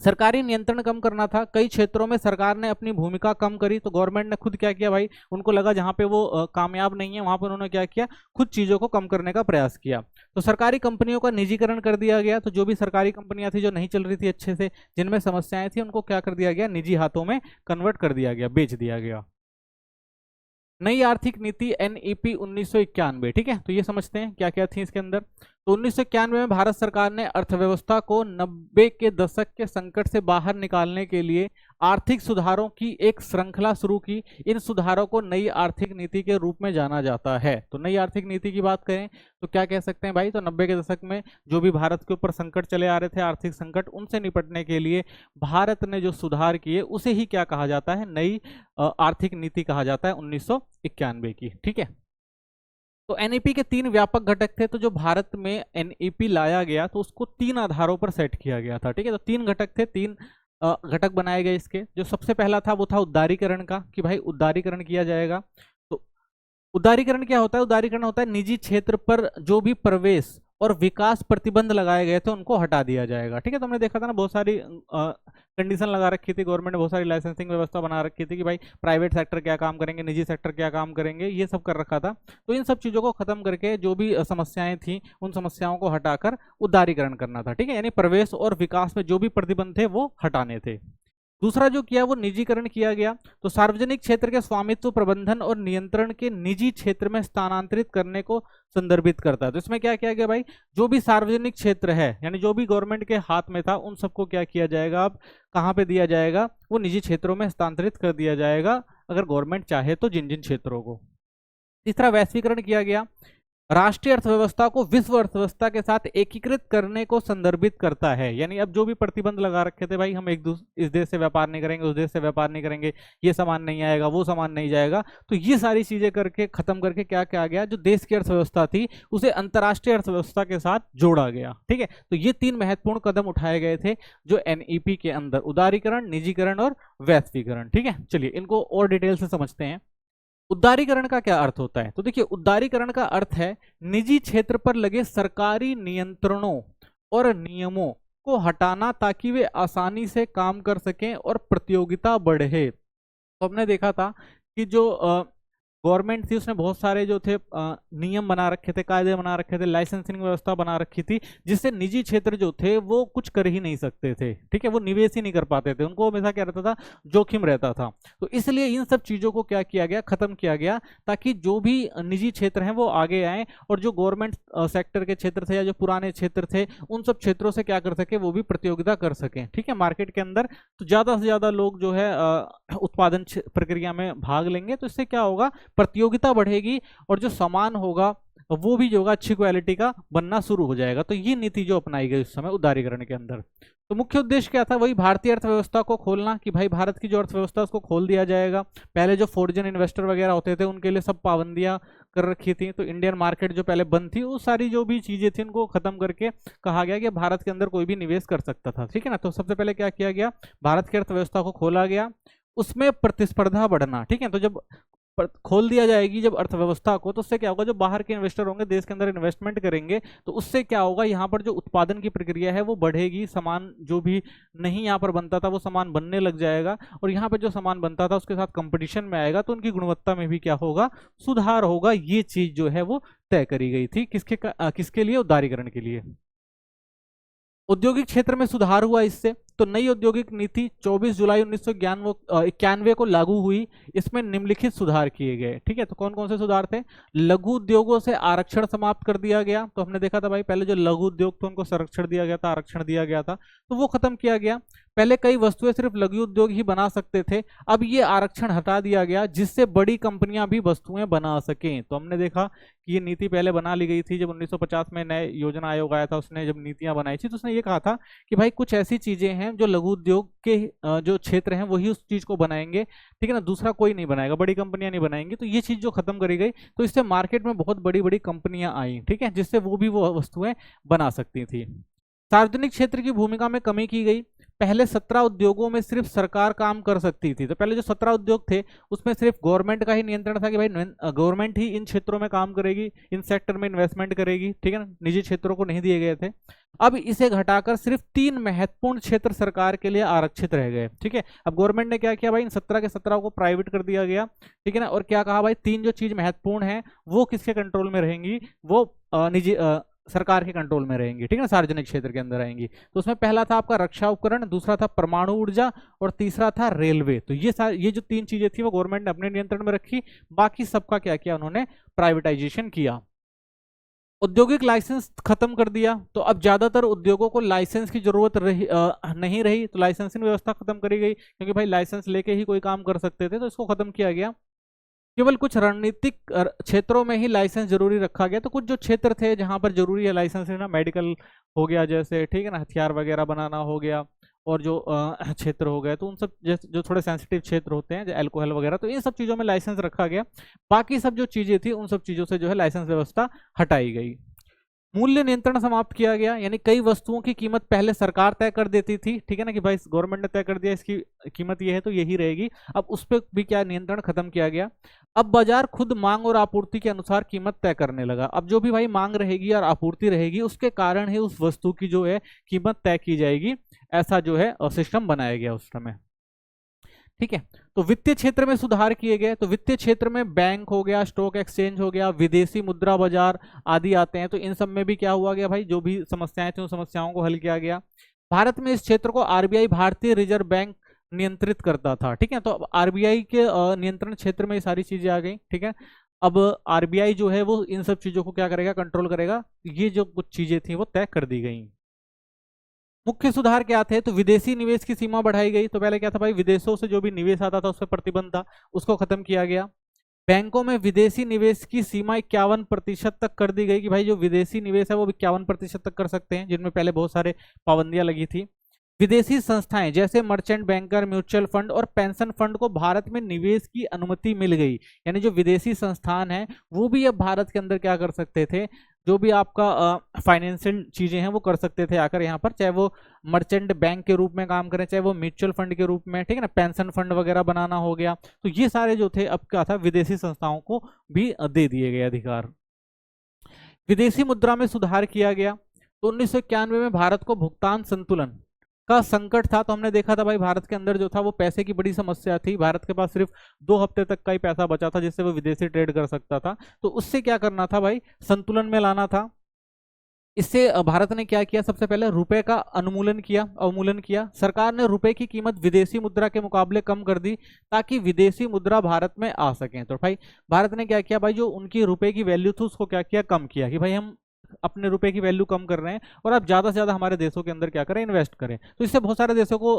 सरकारी नियंत्रण कम करना था, कई क्षेत्रों में सरकार ने अपनी भूमिका कम करी, तो गवर्नमेंट ने खुद क्या किया भाई, उनको लगा जहां पे वो कामयाब नहीं है वहां पर उन्होंने क्या किया, खुद चीजों को कम करने का प्रयास किया। तो सरकारी कंपनियों का निजीकरण कर दिया गया, तो जो भी सरकारी कंपनियां थी जो नहीं चल रही थी अच्छे से, जिनमें समस्याएं थी, उनको क्या कर दिया गया, निजी हाथों में कन्वर्ट कर दिया गया, बेच दिया गया। नई आर्थिक नीति एनईपी 1991, ठीक है, तो ये समझते हैं क्या क्या थी इसके अंदर। तो 1991 में भारत सरकार ने अर्थव्यवस्था को 90 के दशक के संकट से बाहर निकालने के लिए आर्थिक सुधारों की एक श्रृंखला शुरू की। इन सुधारों को नई आर्थिक नीति के रूप में जाना जाता है। तो नई आर्थिक नीति की बात करें तो क्या कह सकते हैं भाई, तो 90 के दशक में जो भी भारत के ऊपर संकट चले आ रहे थे, आर्थिक संकट, उनसे निपटने के लिए भारत ने जो सुधार किए उसे ही क्या कहा जाता है, नई आर्थिक नीति कहा जाता है 1991 की। ठीक है, तो एनईपी के 3 व्यापक घटक थे। तो जो भारत में एनईपी लाया गया तो उसको 3 आधारों पर सेट किया गया था। ठीक है, तो 3 घटक थे, 3 घटक बनाए गए इसके। जो सबसे पहला था वो था उदारीकरण का, कि भाई उदारीकरण किया जाएगा। तो उदारीकरण क्या होता है, उदारीकरण होता है निजी क्षेत्र पर जो भी प्रवेश और विकास प्रतिबंध लगाए गए थे उनको हटा दिया जाएगा। ठीक है, तो हमने देखा था ना, बहुत सारी कंडीशन लगा रखी थी गवर्नमेंट ने, बहुत सारी लाइसेंसिंग व्यवस्था बना रखी थी कि भाई प्राइवेट सेक्टर क्या काम करेंगे, निजी सेक्टर क्या काम करेंगे, ये सब कर रखा था। तो इन सब चीजों को खत्म करके जो भी समस्याएं थी उन समस्याओं को हटाकर उदारीकरण करना था। ठीक है, यानी प्रवेश और विकास में जो भी प्रतिबंध थे वो हटाने थे। दूसरा जो किया वो निजीकरण किया गया। तो सार्वजनिक क्षेत्र के स्वामित्व, प्रबंधन और नियंत्रण के निजी क्षेत्र में स्थानांतरित करने को संदर्भित करता है। तो इसमें क्या किया गया भाई, जो भी सार्वजनिक क्षेत्र है यानी जो भी गवर्नमेंट के हाथ में था उन सबको क्या किया जाएगा, अब कहाँ पे दिया जाएगा, वो निजी क्षेत्रों में हस्तांतरित कर दिया जाएगा, अगर गवर्नमेंट चाहे तो, जिन जिन क्षेत्रों को। तीसरा वैश्वीकरण किया गया। राष्ट्रीय अर्थव्यवस्था को विश्व अर्थव्यवस्था के साथ एकीकृत करने को संदर्भित करता है। यानी अब जो भी प्रतिबंध लगा रखे थे भाई, हम इस देश से व्यापार नहीं करेंगे, उस देश से व्यापार नहीं करेंगे, ये सामान नहीं आएगा, वो सामान नहीं जाएगा, तो ये सारी चीजें करके खत्म करके क्या क्या गया, जो देश की अर्थव्यवस्था थी उसे अंतर्राष्ट्रीय अर्थव्यवस्था के साथ जोड़ा गया। ठीक है, तो ये 3 महत्वपूर्ण कदम उठाए गए थे जो एनईपी के अंदर, उदारीकरण, निजीकरण और वैश्वीकरण। ठीक है, चलिए इनको और डिटेल से समझते हैं। उदारीकरण का क्या अर्थ होता है, तो देखिए उदारीकरण का अर्थ है निजी क्षेत्र पर लगे सरकारी नियंत्रणों और नियमों को हटाना ताकि वे आसानी से काम कर सकें और प्रतियोगिता बढ़े। तो हमने देखा था कि जो गवर्नमेंट थी उसने बहुत सारे जो थे नियम बना रखे थे, कायदे बना रखे थे, लाइसेंसिंग व्यवस्था बना रखी थी, जिससे निजी क्षेत्र जो थे वो कुछ कर ही नहीं सकते थे। ठीक है, वो निवेश ही नहीं कर पाते थे, उनको हमेशा क्या रहता था, जोखिम रहता था। तो इसलिए इन सब चीजों को क्या किया गया, खत्म किया गया, ताकि जो भी निजी क्षेत्र हैं वो आगे आए और जो गवर्नमेंट सेक्टर के क्षेत्र थे या जो पुराने क्षेत्र थे उन सब क्षेत्रों से क्या कर सके, वो भी प्रतियोगिता कर सकें। ठीक है, मार्केट के अंदर तो ज्यादा से ज्यादा लोग जो है उत्पादन प्रक्रिया में भाग लेंगे, तो इससे क्या होगा, प्रतियोगिता बढ़ेगी और जो सामान होगा वो भी जो होगा अच्छी क्वालिटी का बनना शुरू हो जाएगा। तो ये नीति जो अपनाई गई उस समय उदारीकरण के अंदर। तो मुख्य उद्देश्य क्या था, वही भारतीय अर्थव्यवस्था को खोलना, कि भाई भारत की जो अर्थव्यवस्था उसको खोल दिया जाएगा। पहले जो फॉरेन इन्वेस्टर वगैरह होते थे उनके लिए सब पाबंदियां कर रखी थी, तो इंडियन मार्केट जो पहले बंद थी वो सारी जो भी चीजें थी उनको खत्म करके कहा गया कि भारत के अंदर कोई भी निवेश कर सकता था। ठीक है ना, तो सबसे पहले क्या किया गया, भारत की अर्थव्यवस्था को खोला गया, उसमें प्रतिस्पर्धा बढ़ना। ठीक है, तो जब खोल दिया जाएगी जब अर्थव्यवस्था को, तो उससे क्या होगा, जो बाहर के इन्वेस्टर होंगे देश के अंदर इन्वेस्टमेंट करेंगे, तो उससे क्या होगा, यहाँ पर जो उत्पादन की प्रक्रिया है वो बढ़ेगी, सामान जो भी नहीं यहाँ पर बनता था वो सामान बनने लग जाएगा, और यहाँ पर जो सामान बनता था उसके साथ कंपटीशन में आएगा, तो उनकी गुणवत्ता में भी क्या होगा, सुधार होगा। ये चीज जो है वो तय करी गई थी, किसके लिए, उदारीकरण के लिए। औद्योगिक क्षेत्र में सुधार हुआ इससे, तो नई औद्योगिक नीति 24 जुलाई 1991 को लागू हुई। इसमें निम्नलिखित सुधार किए गए। ठीक है, तो कौन कौन से सुधार थे? लघु उद्योगों से आरक्षण समाप्त कर दिया गया। तो हमने देखा था भाई पहले जो लघु उद्योग थे उनको संरक्षण दिया गया था, आरक्षण दिया गया था, तो वो खत्म किया गया। पहले कई वस्तुएं सिर्फ लघु उद्योग ही बना सकते थे, अब ये आरक्षण हटा दिया गया जिससे बड़ी कंपनियां भी वस्तुएं बना सकें। तो हमने देखा कि ये नीति पहले बना ली गई थी जब 1950 में नए योजना आयोग आया था, उसने जब नीतियां बनाई थी तो उसने ये कहा था कि भाई कुछ ऐसी चीजें हैं जो लघु उद्योग के जो क्षेत्र हैं वही उस चीज को बनाएंगे, ठीक है ना, दूसरा कोई नहीं बनाएगा, बड़ी कंपनियां नहीं बनाएंगी। तो ये चीज जो खत्म करी गई तो इससे मार्केट में बहुत बड़ी बड़ी कंपनियां आई, ठीक है, जिससे वो भी वो वस्तुएं बना सकती थी। सार्वजनिक क्षेत्र की भूमिका में कमी की गई। पहले 17 उद्योगों में सिर्फ सरकार काम कर सकती थी। तो पहले जो 17 उद्योग थे उसमें सिर्फ गवर्नमेंट का ही नियंत्रण था कि भाई गवर्नमेंट ही इन क्षेत्रों में काम करेगी, इन सेक्टर में इन्वेस्टमेंट करेगी, ठीक है ना, निजी क्षेत्रों को नहीं दिए गए थे। अब इसे घटाकर सिर्फ 3 महत्वपूर्ण क्षेत्र सरकार के लिए आरक्षित रह गए। ठीक है, अब गवर्नमेंट ने क्या किया भाई, इन 17 के 17 को प्राइवेट कर दिया गया, ठीक है ना, और क्या कहा भाई 3 जो चीज महत्वपूर्ण है वो किसके कंट्रोल में रहेंगी, वो निजी सरकार के कंट्रोल में रहेंगी, ठीक है ना, सार्वजनिक क्षेत्र के अंदर आएंगी। तो उसमें पहला था आपका रक्षा उपकरण, दूसरा था परमाणु ऊर्जा और तीसरा था रेलवे। तो ये जो 3 चीजें थी वो गवर्नमेंट ने अपने नियंत्रण में रखी, बाकी सबका क्या किया उन्होंने, प्राइवेटाइजेशन किया। औद्योगिक लाइसेंस खत्म कर दिया। तो अब ज्यादातर उद्योगों को लाइसेंस की जरूरत नहीं रही, तो लाइसेंसिंग व्यवस्था खत्म करी गई क्योंकि भाई लाइसेंस लेके ही कोई काम कर सकते थे, तो इसको खत्म किया गया। केवल कुछ रणनीतिक क्षेत्रों में ही लाइसेंस जरूरी रखा गया। तो कुछ जो क्षेत्र थे जहां पर जरूरी है लाइसेंस लेना, मेडिकल हो गया जैसे, ठीक है ना, हथियार वगैरह बनाना हो गया, और जो क्षेत्र हो गए तो उन सब जो थोड़े सेंसिटिव क्षेत्र होते हैं, जो अल्कोहल वगैरह, तो इन सब चीजों में लाइसेंस रखा गया। बाकी सब जो चीजें थी उन सब चीजों से जो है लाइसेंस व्यवस्था हटाई गई। मूल्य नियंत्रण समाप्त किया गया, यानी कई वस्तुओं की कीमत पहले सरकार तय कर देती थी, ठीक है ना, कि भाई गवर्नमेंट ने तय कर दिया इसकी कीमत ये है तो यही रहेगी, अब उस पर भी क्या नियंत्रण खत्म किया गया। अब बाजार खुद मांग और आपूर्ति के अनुसार कीमत तय करने लगा। अब जो भी भाई मांग रहेगी और आपूर्ति रहेगी उसके कारण ही उस वस्तु की जो है कीमत तय की जाएगी, ऐसा जो है सिस्टम बनाया गया उस समय। ठीक है, तो वित्तीय क्षेत्र में सुधार किए गए। तो वित्तीय क्षेत्र में बैंक हो गया, स्टॉक एक्सचेंज हो गया, विदेशी मुद्रा बाजार आदि आते हैं। तो इन सब में भी क्या हुआ गया भाई, जो भी समस्याएं थी उन समस्याओं को हल किया गया। भारत में इस क्षेत्र को आरबीआई, भारतीय रिजर्व बैंक नियंत्रित करता था। ठीक है, तो अब आरबीआई के नियंत्रण क्षेत्र में ये सारी चीजें आ गई। ठीक है, अब आरबीआई जो है वो इन सब चीजों को क्या करेगा, कंट्रोल करेगा। ये जो कुछ चीजें थी वो तय कर दी गई। मुख्य सुधार क्या थे, तो विदेशी निवेश की सीमा बढ़ाई गई। तो पहले क्या था भाई, विदेशों से जो भी निवेश आता था उस पर प्रतिबंध था, उसको खत्म किया गया। बैंकों में विदेशी निवेश की सीमा 51% तक कर दी गई, कि भाई जो विदेशी निवेश है वो 51% तक कर सकते हैं, जिनमें पहले बहुत सारे पाबंदियां लगी थी। विदेशी संस्थाएं जैसे मर्चेंट बैंकर, म्यूचुअल फंड और पेंशन फंड को भारत में निवेश की अनुमति मिल गई, यानी जो विदेशी संस्थान हैं वो भी अब भारत के अंदर क्या कर सकते थे, जो भी आपका फाइनेंशियल चीजें हैं वो कर सकते थे आकर यहाँ पर, चाहे वो मर्चेंट बैंक के रूप में काम करें, चाहे वो म्यूचुअल फंड के रूप में, ठीक है ना, पेंशन फंड वगैरह बनाना हो गया। तो ये सारे जो थे अब क्या था, विदेशी संस्थाओं को भी दे दिए गए अधिकार। विदेशी मुद्रा में सुधार किया गया। तो 1991 में भारत को भुगतान संतुलन का संकट था। तो हमने देखा था भाई भारत के अंदर जो था वो पैसे की बड़ी समस्या थी, भारत के पास सिर्फ 2 हफ्ते तक का ही पैसा बचा था जिससे वो विदेशी ट्रेड कर सकता था। तो उससे क्या करना था भाई, संतुलन में लाना था। इससे भारत ने क्या किया, सबसे पहले रुपए का अवमूल्यन किया। सरकार ने रुपए की कीमत विदेशी मुद्रा के मुकाबले कम कर दी ताकि विदेशी मुद्रा भारत में आ सके। तो भाई भारत ने क्या किया भाई, जो उनकी रुपए की वैल्यू थी उसको क्या किया, कम किया, कि भाई हम अपने रुपए की वैल्यू कम कर रहे हैं और आप ज्यादा से ज्यादा हमारे देशों के अंदर क्या करें, इन्वेस्ट करें। तो इससे बहुत सारे देशों को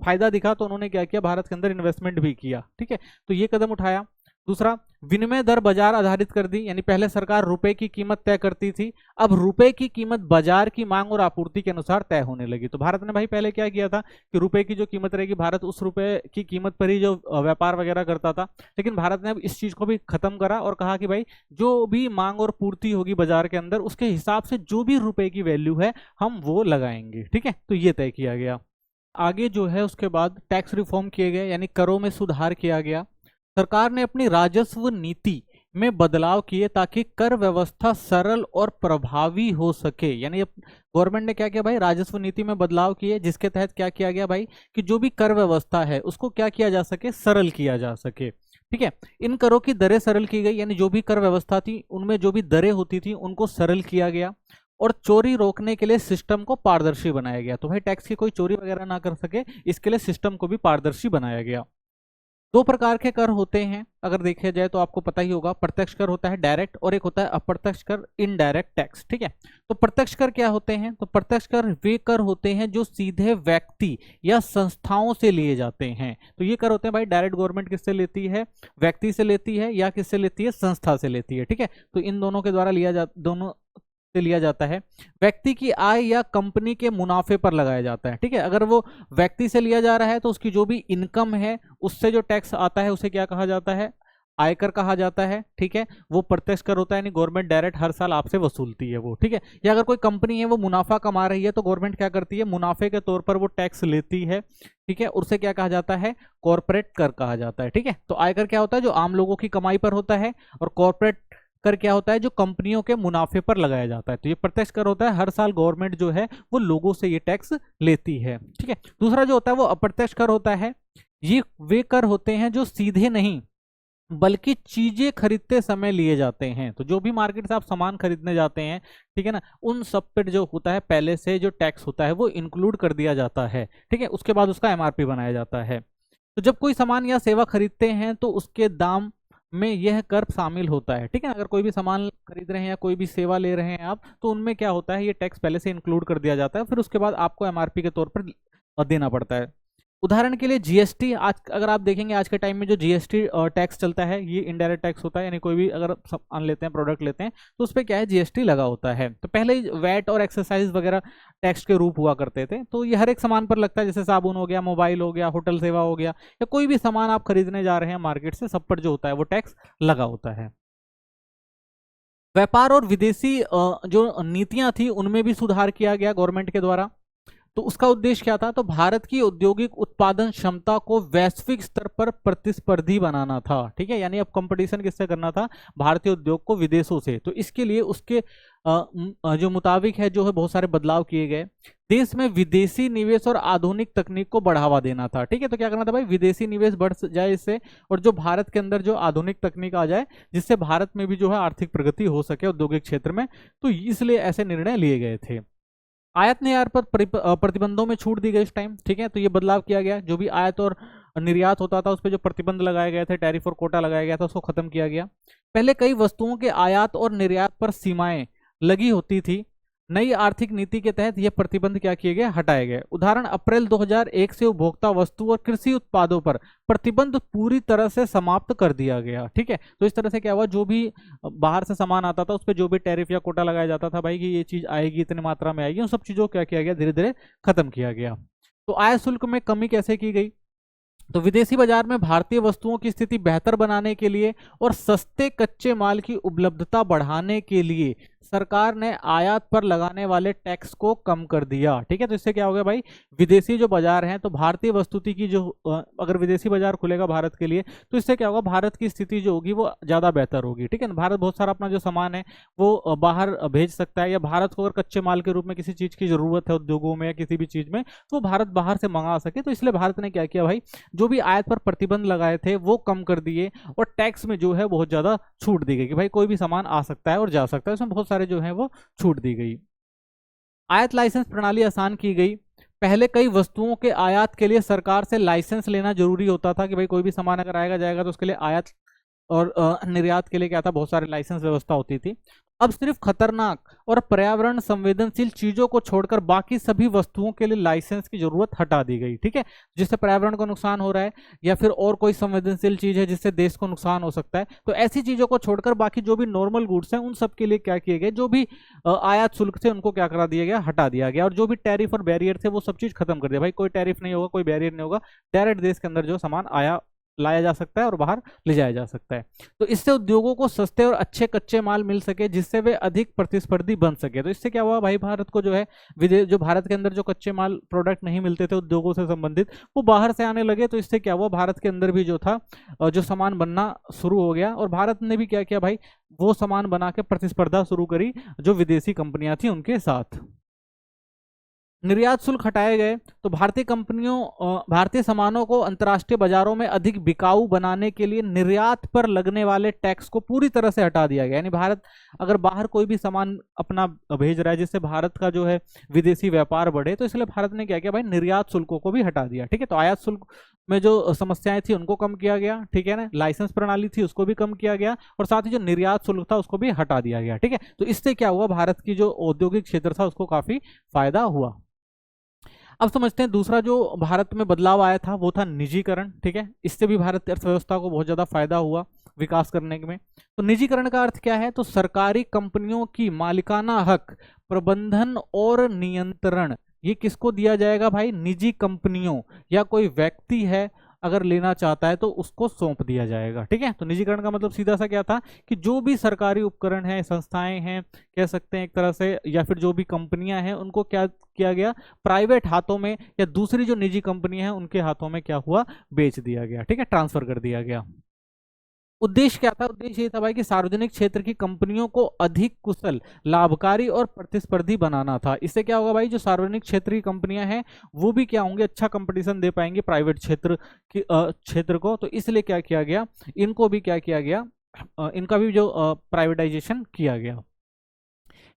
फायदा दिखा, तो उन्होंने क्या किया, भारत के अंदर इन्वेस्टमेंट भी किया। ठीक है, तो ये कदम उठाया। दूसरा, विनिमय दर बाजार आधारित कर दी, यानी पहले सरकार रुपए की कीमत तय करती थी, अब रुपए की कीमत बाजार की मांग और आपूर्ति के अनुसार तय होने लगी। तो भारत ने भाई पहले क्या किया था कि रुपए की जो कीमत रहेगी, भारत उस रुपए की कीमत पर ही जो व्यापार वगैरह करता था। लेकिन भारत ने अब इस चीज को भी खत्म करा और कहा कि भाई जो भी मांग और पूर्ति होगी बाजार के अंदर उसके हिसाब से जो भी रुपए की वैल्यू है हम वो लगाएंगे। ठीक है, तो ये तय किया गया। आगे जो है उसके बाद टैक्स रिफॉर्म किए गए, यानी करों में सुधार किया गया। सरकार ने अपनी राजस्व नीति में बदलाव किए ताकि कर व्यवस्था सरल और प्रभावी हो सके। यानी गवर्नमेंट ने क्या किया भाई, राजस्व नीति में बदलाव किए, जिसके तहत क्या किया गया भाई, कि जो भी कर व्यवस्था है उसको क्या किया जा सके, सरल किया जा सके। ठीक है, इन करों की दरें सरल की गई, यानी जो भी कर व्यवस्था थी उनमें जो भी दरें होती थी उनको सरल किया गया। और चोरी रोकने के लिए सिस्टम को पारदर्शी बनाया गया। तो भाई टैक्स की कोई चोरी वगैरह ना कर सके, इसके लिए सिस्टम को भी पारदर्शी बनाया गया। दो प्रकार के कर होते हैं अगर देखा जाए तो, आपको पता ही होगा। प्रत्यक्ष कर होता है डायरेक्ट, और एक होता है अप्रत्यक्ष कर, इनडायरेक्ट टैक्स। ठीक है, तो प्रत्यक्ष कर क्या होते हैं? तो प्रत्यक्ष कर वे कर होते हैं जो सीधे व्यक्ति या संस्थाओं से लिए जाते हैं। तो ये कर होते हैं भाई डायरेक्ट, गवर्नमेंट किससे लेती है? व्यक्ति से लेती है, या किससे लेती है? संस्था से लेती है। ठीक है, तो इन दोनों के द्वारा दोनों से लिया जाता है। व्यक्ति की आय या कंपनी के मुनाफे पर लगाया जाता है। ठीक है, अगर वो व्यक्ति से लिया जा रहा है तो उसकी जो भी इनकम है उससे जो टैक्स आता है उसे क्या कहा जाता है? आयकर कहा जाता है। ठीक है, वो प्रत्यक्ष कर होता है, यानी गवर्नमेंट डायरेक्ट हर साल आपसे वसूलती है वो। ठीक है, या अगर कोई कंपनी है वो मुनाफा कमा रही है तो गवर्नमेंट क्या करती है? मुनाफे के तौर पर वो टैक्स लेती है। ठीक है, उसे क्या कहा जाता है? कॉर्पोरेट कर कहा जाता है। ठीक है, तो आयकर क्या होता है? जो आम लोगों की कमाई पर होता है, और कॉर्पोरेट कर क्या होता है? जो कंपनियों के मुनाफे पर लगाया जाता है। तो ये प्रत्यक्ष कर होता है, हर साल गवर्नमेंट जो है वो लोगों से ये टैक्स लेती है। ठीक है, दूसरा जो होता है वो अप्रत्यक्ष कर होता है। ये वे कर होते हैं जो सीधे नहीं बल्कि चीजें खरीदते समय लिए जाते हैं। तो जो भी मार्केट से आप सामान खरीदने जाते हैं, ठीक है ना, उन सब पर जो होता है पहले से जो टैक्स होता है वो इंक्लूड कर दिया जाता है। ठीक है, उसके बाद उसका एमआरपी बनाया जाता है। तो जब कोई सामान या सेवा खरीदते हैं तो उसके दाम में यह कर शामिल होता है। ठीक है, अगर कोई भी सामान खरीद रहे हैं या कोई भी सेवा ले रहे हैं आप, तो उनमें क्या होता है? ये टैक्स पहले से इंक्लूड कर दिया जाता है, फिर उसके बाद आपको एमआरपी के तौर पर देना पड़ता है। उदाहरण के लिए जीएसटी, आज अगर आप देखेंगे आज के टाइम में जो जीएसटी टैक्स चलता है ये इनडायरेक्ट टैक्स होता है, यानी कोई भी अगर सामान लेते हैं, प्रोडक्ट लेते हैं, तो उस पर क्या है? जीएसटी लगा होता है। तो पहले वैट और एक्सरसाइज वगैरह टैक्स के रूप हुआ करते थे, तो ये हर एक सामान पर लगता है, जैसे साबुन हो गया, मोबाइल हो गया, होटल सेवा हो गया, या कोई भी सामान आप खरीदने जा रहे हैं मार्केट से, सब पर जो होता है वो टैक्स लगा होता है। व्यापार और विदेशी जो नीतियां थी उनमें भी सुधार किया गया गवर्नमेंट के द्वारा। तो उसका उद्देश्य क्या था? तो भारत की औद्योगिक उत्पादन क्षमता को वैश्विक स्तर पर प्रतिस्पर्धी बनाना था। ठीक है, यानी अब कंपटीशन किससे करना था? भारतीय उद्योग को विदेशों से। तो इसके लिए उसके जो मुताबिक है जो है बहुत सारे बदलाव किए गए। देश में विदेशी निवेश और आधुनिक तकनीक को बढ़ावा देना था। ठीक है, तो क्या करना था भाई? विदेशी निवेश बढ़ जाए इससे, और जो भारत के अंदर जो आधुनिक तकनीक आ जाए, जिससे भारत में भी जो है आर्थिक प्रगति हो सके औद्योगिक क्षेत्र में। तो इसलिए ऐसे निर्णय लिए गए थे। आयात निर्यात पर प्रतिबंधों में छूट दी गई इस टाइम। ठीक है, तो ये बदलाव किया गया। जो भी आयात और निर्यात होता था उस पर जो प्रतिबंध लगाए गए थे, टैरिफ और कोटा लगाया गया था, उसको खत्म किया गया। पहले कई वस्तुओं के आयात और निर्यात पर सीमाएं लगी होती थी। नई आर्थिक नीति के तहत ये प्रतिबंध क्या किए गए? हटाए गए। उदाहरण अप्रैल 2001 से उपभोक्ता वस्तु और कृषि उत्पादों पर प्रतिबंध पूरी तरह से समाप्त कर दिया गया। ठीक है, तो इस तरह से क्या हुआ? जो भी बाहर से सामान आता था उस पर जो भी टैरिफ या कोटा लगाया जाता था भाई कि ये चीज आएगी, इतनी मात्रा में आएगी, उन सब चीजों को क्या किया गया? धीरे धीरे खत्म किया गया। तो आय शुल्क में कमी कैसे की गई? तो विदेशी बाजार में भारतीय वस्तुओं की स्थिति बेहतर बनाने के लिए और सस्ते कच्चे माल की उपलब्धता बढ़ाने के लिए सरकार ने आयात पर लगाने वाले टैक्स को कम कर दिया। ठीक है, तो इससे क्या हो गया भाई? विदेशी जो बाजार हैं, तो भारतीय वस्तुति की जो अगर विदेशी बाजार खुलेगा भारत के लिए, तो इससे क्या होगा? भारत की स्थिति जो होगी वो ज्यादा बेहतर होगी। ठीक है ना, भारत बहुत सारा अपना जो सामान है वो बाहर भेज सकता है, या भारत को अगर कच्चे माल के रूप में किसी चीज की जरूरत है उद्योगों में या किसी भी चीज में, तो भारत बाहर से मंगा सके। तो इसलिए भारत ने क्या किया भाई? जो भी आयात पर प्रतिबंध लगाए थे वो कम कर दिए, और टैक्स में जो है बहुत ज्यादा छूट दी गई कि भाई कोई भी सामान आ सकता है और जा सकता है, उसमें बहुत सारे जो है वो छूट दी गई। आयात लाइसेंस प्रणाली आसान की गई। पहले कई वस्तुओं के आयात के लिए सरकार से लाइसेंस लेना जरूरी होता था कि भाई कोई भी सामान अगर आएगा जाएगा तो उसके लिए आयात और निर्यात के लिए क्या था? बहुत सारे लाइसेंस व्यवस्था होती थी। अब सिर्फ खतरनाक और पर्यावरण संवेदनशील चीजों को छोड़कर बाकी सभी वस्तुओं के लिए लाइसेंस की जरूरत हटा दी गई। ठीक है, जिससे पर्यावरण को नुकसान हो रहा है या फिर और कोई संवेदनशील चीज है जिससे देश को नुकसान हो सकता है, तो ऐसी चीजों को छोड़कर बाकी जो भी नॉर्मल गुड्स हैं उन सब के लिए क्या किए गए? जो भी आयात शुल्क थे उनको क्या करा दिया गया? हटा दिया गया। और जो भी टैरिफ और बैरियर थे वो सब चीज खत्म कर दिया। भाई कोई टैरिफ नहीं होगा, कोई बैरियर नहीं होगा, डायरेक्ट देश के अंदर जो सामान आया लाया जा सकता है और बाहर ले जाया जा सकता है। तो इससे उद्योगों को सस्ते और अच्छे कच्चे माल मिल सके, जिससे वे अधिक प्रतिस्पर्धी बन सके। तो इससे क्या हुआ भाई? भारत को जो है विदेश, जो भारत के अंदर जो कच्चे माल प्रोडक्ट नहीं मिलते थे उद्योगों से संबंधित, वो बाहर से आने लगे। तो इससे क्या हुआ? भारत के अंदर भी जो था जो सामान बनना शुरू हो गया, और भारत ने भी क्या किया भाई? वो सामान बना के प्रतिस्पर्धा शुरू करी जो विदेशी कंपनियां थी उनके साथ। निर्यात शुल्क हटाए गए तो भारतीय कंपनियों भारतीय सामानों को अंतर्राष्ट्रीय बाजारों में अधिक बिकाऊ बनाने के लिए निर्यात पर लगने वाले टैक्स को पूरी तरह से हटा दिया गया। यानी भारत अगर बाहर कोई भी सामान अपना भेज रहा है जिससे भारत का जो है विदेशी व्यापार बढ़े, तो इसलिए भारत ने क्या किया भाई, निर्यात शुल्कों को भी हटा दिया। ठीक है, तो आयात शुल्क में जो समस्याएं थी उनको कम किया गया। ठीक है ना, लाइसेंस प्रणाली थी उसको भी कम किया गया, और साथ ही जो निर्यात शुल्क था उसको भी हटा दिया गया। ठीक है, तो इससे क्या हुआ, भारत की जो औद्योगिक क्षेत्र था उसको काफी फायदा हुआ। अब समझते हैं दूसरा जो भारत में बदलाव आया था वो था निजीकरण। ठीक है, इससे भी भारत की अर्थव्यवस्था को बहुत ज्यादा फायदा हुआ विकास करने में। तो निजीकरण का अर्थ क्या है, तो सरकारी कंपनियों की मालिकाना हक, प्रबंधन और नियंत्रण ये किसको दिया जाएगा भाई, निजी कंपनियों या कोई व्यक्ति है अगर लेना चाहता है तो उसको सौंप दिया जाएगा। ठीक है, तो निजीकरण का मतलब सीधा सा क्या था कि जो भी सरकारी उपकरण है, संस्थाएं हैं कह सकते हैं एक तरह से, या फिर जो भी कंपनियां हैं उनको क्या किया गया, प्राइवेट हाथों में या दूसरी जो निजी कंपनियां हैं उनके हाथों में क्या हुआ, बेच दिया गया। ठीक है, ट्रांसफर कर दिया गया। उद्देश्य क्या था, उद्देश्य ये था भाई कि सार्वजनिक क्षेत्र की कंपनियों को अधिक कुशल, लाभकारी और प्रतिस्पर्धी बनाना था। इससे क्या होगा भाई, जो सार्वजनिक क्षेत्र की कंपनियां हैं वो भी क्या होंगे, अच्छा कंपटीशन दे पाएंगे प्राइवेट क्षेत्र की क्षेत्र को। तो इसलिए क्या किया गया, इनको भी क्या किया गया, इनका भी जो प्राइवेटाइजेशन किया गया।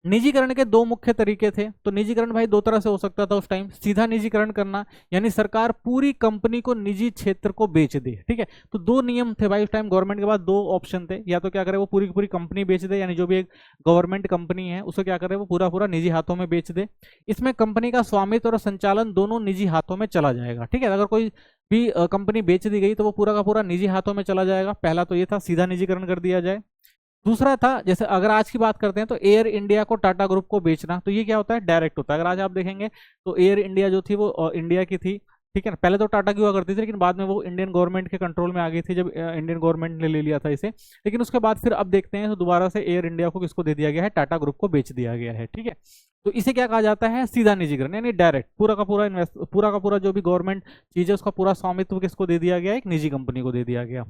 निजीकरण के दो मुख्य तरीके थे। तो निजीकरण भाई दो तरह से हो सकता था उस टाइम, सीधा निजीकरण करना यानी सरकार पूरी कंपनी को निजी क्षेत्र को बेच दे। ठीक है, तो दो नियम थे भाई उस टाइम गवर्नमेंट के पास, दो ऑप्शन थे, या तो क्या करे वो पूरी की पूरी कंपनी बेच दे, यानी जो भी एक गवर्नमेंट कंपनी है उसे क्या करे वो पूरा पूरा निजी हाथों में बेच दे। इसमें कंपनी का स्वामित्व और संचालन दोनों निजी हाथों में चला जाएगा। ठीक है, अगर कोई भी कंपनी बेच दी गई तो वो पूरा का पूरा निजी हाथों में चला जाएगा। पहला तो ये था सीधा निजीकरण कर दिया जाए। दूसरा था, जैसे अगर आज की बात करते हैं तो एयर इंडिया को टाटा ग्रुप को बेचना, तो ये क्या होता है, डायरेक्ट होता है। अगर आज आप देखेंगे तो एयर इंडिया जो थी वो इंडिया की थी। ठीक है ना, पहले तो टाटा की हुआ करती थी लेकिन बाद में वो इंडियन गवर्नमेंट के कंट्रोल में आ गई थी जब इंडियन गवर्नमेंट ने ले लिया था इसे। लेकिन उसके बाद फिर अब देखते हैं तो दोबारा से एयर इंडिया को किसको दे दिया गया है, टाटा ग्रुप को बेच दिया गया है। ठीक है, तो इसे क्या कहा जाता है, सीधा निजीकरण, यानी डायरेक्ट पूरा का पूरा इन्वेस्ट, पूरा का पूरा जो भी गवर्नमेंट चीज है उसका पूरा स्वामित्व किसको दे दिया गया, एक निजी कंपनी को दे दिया गया।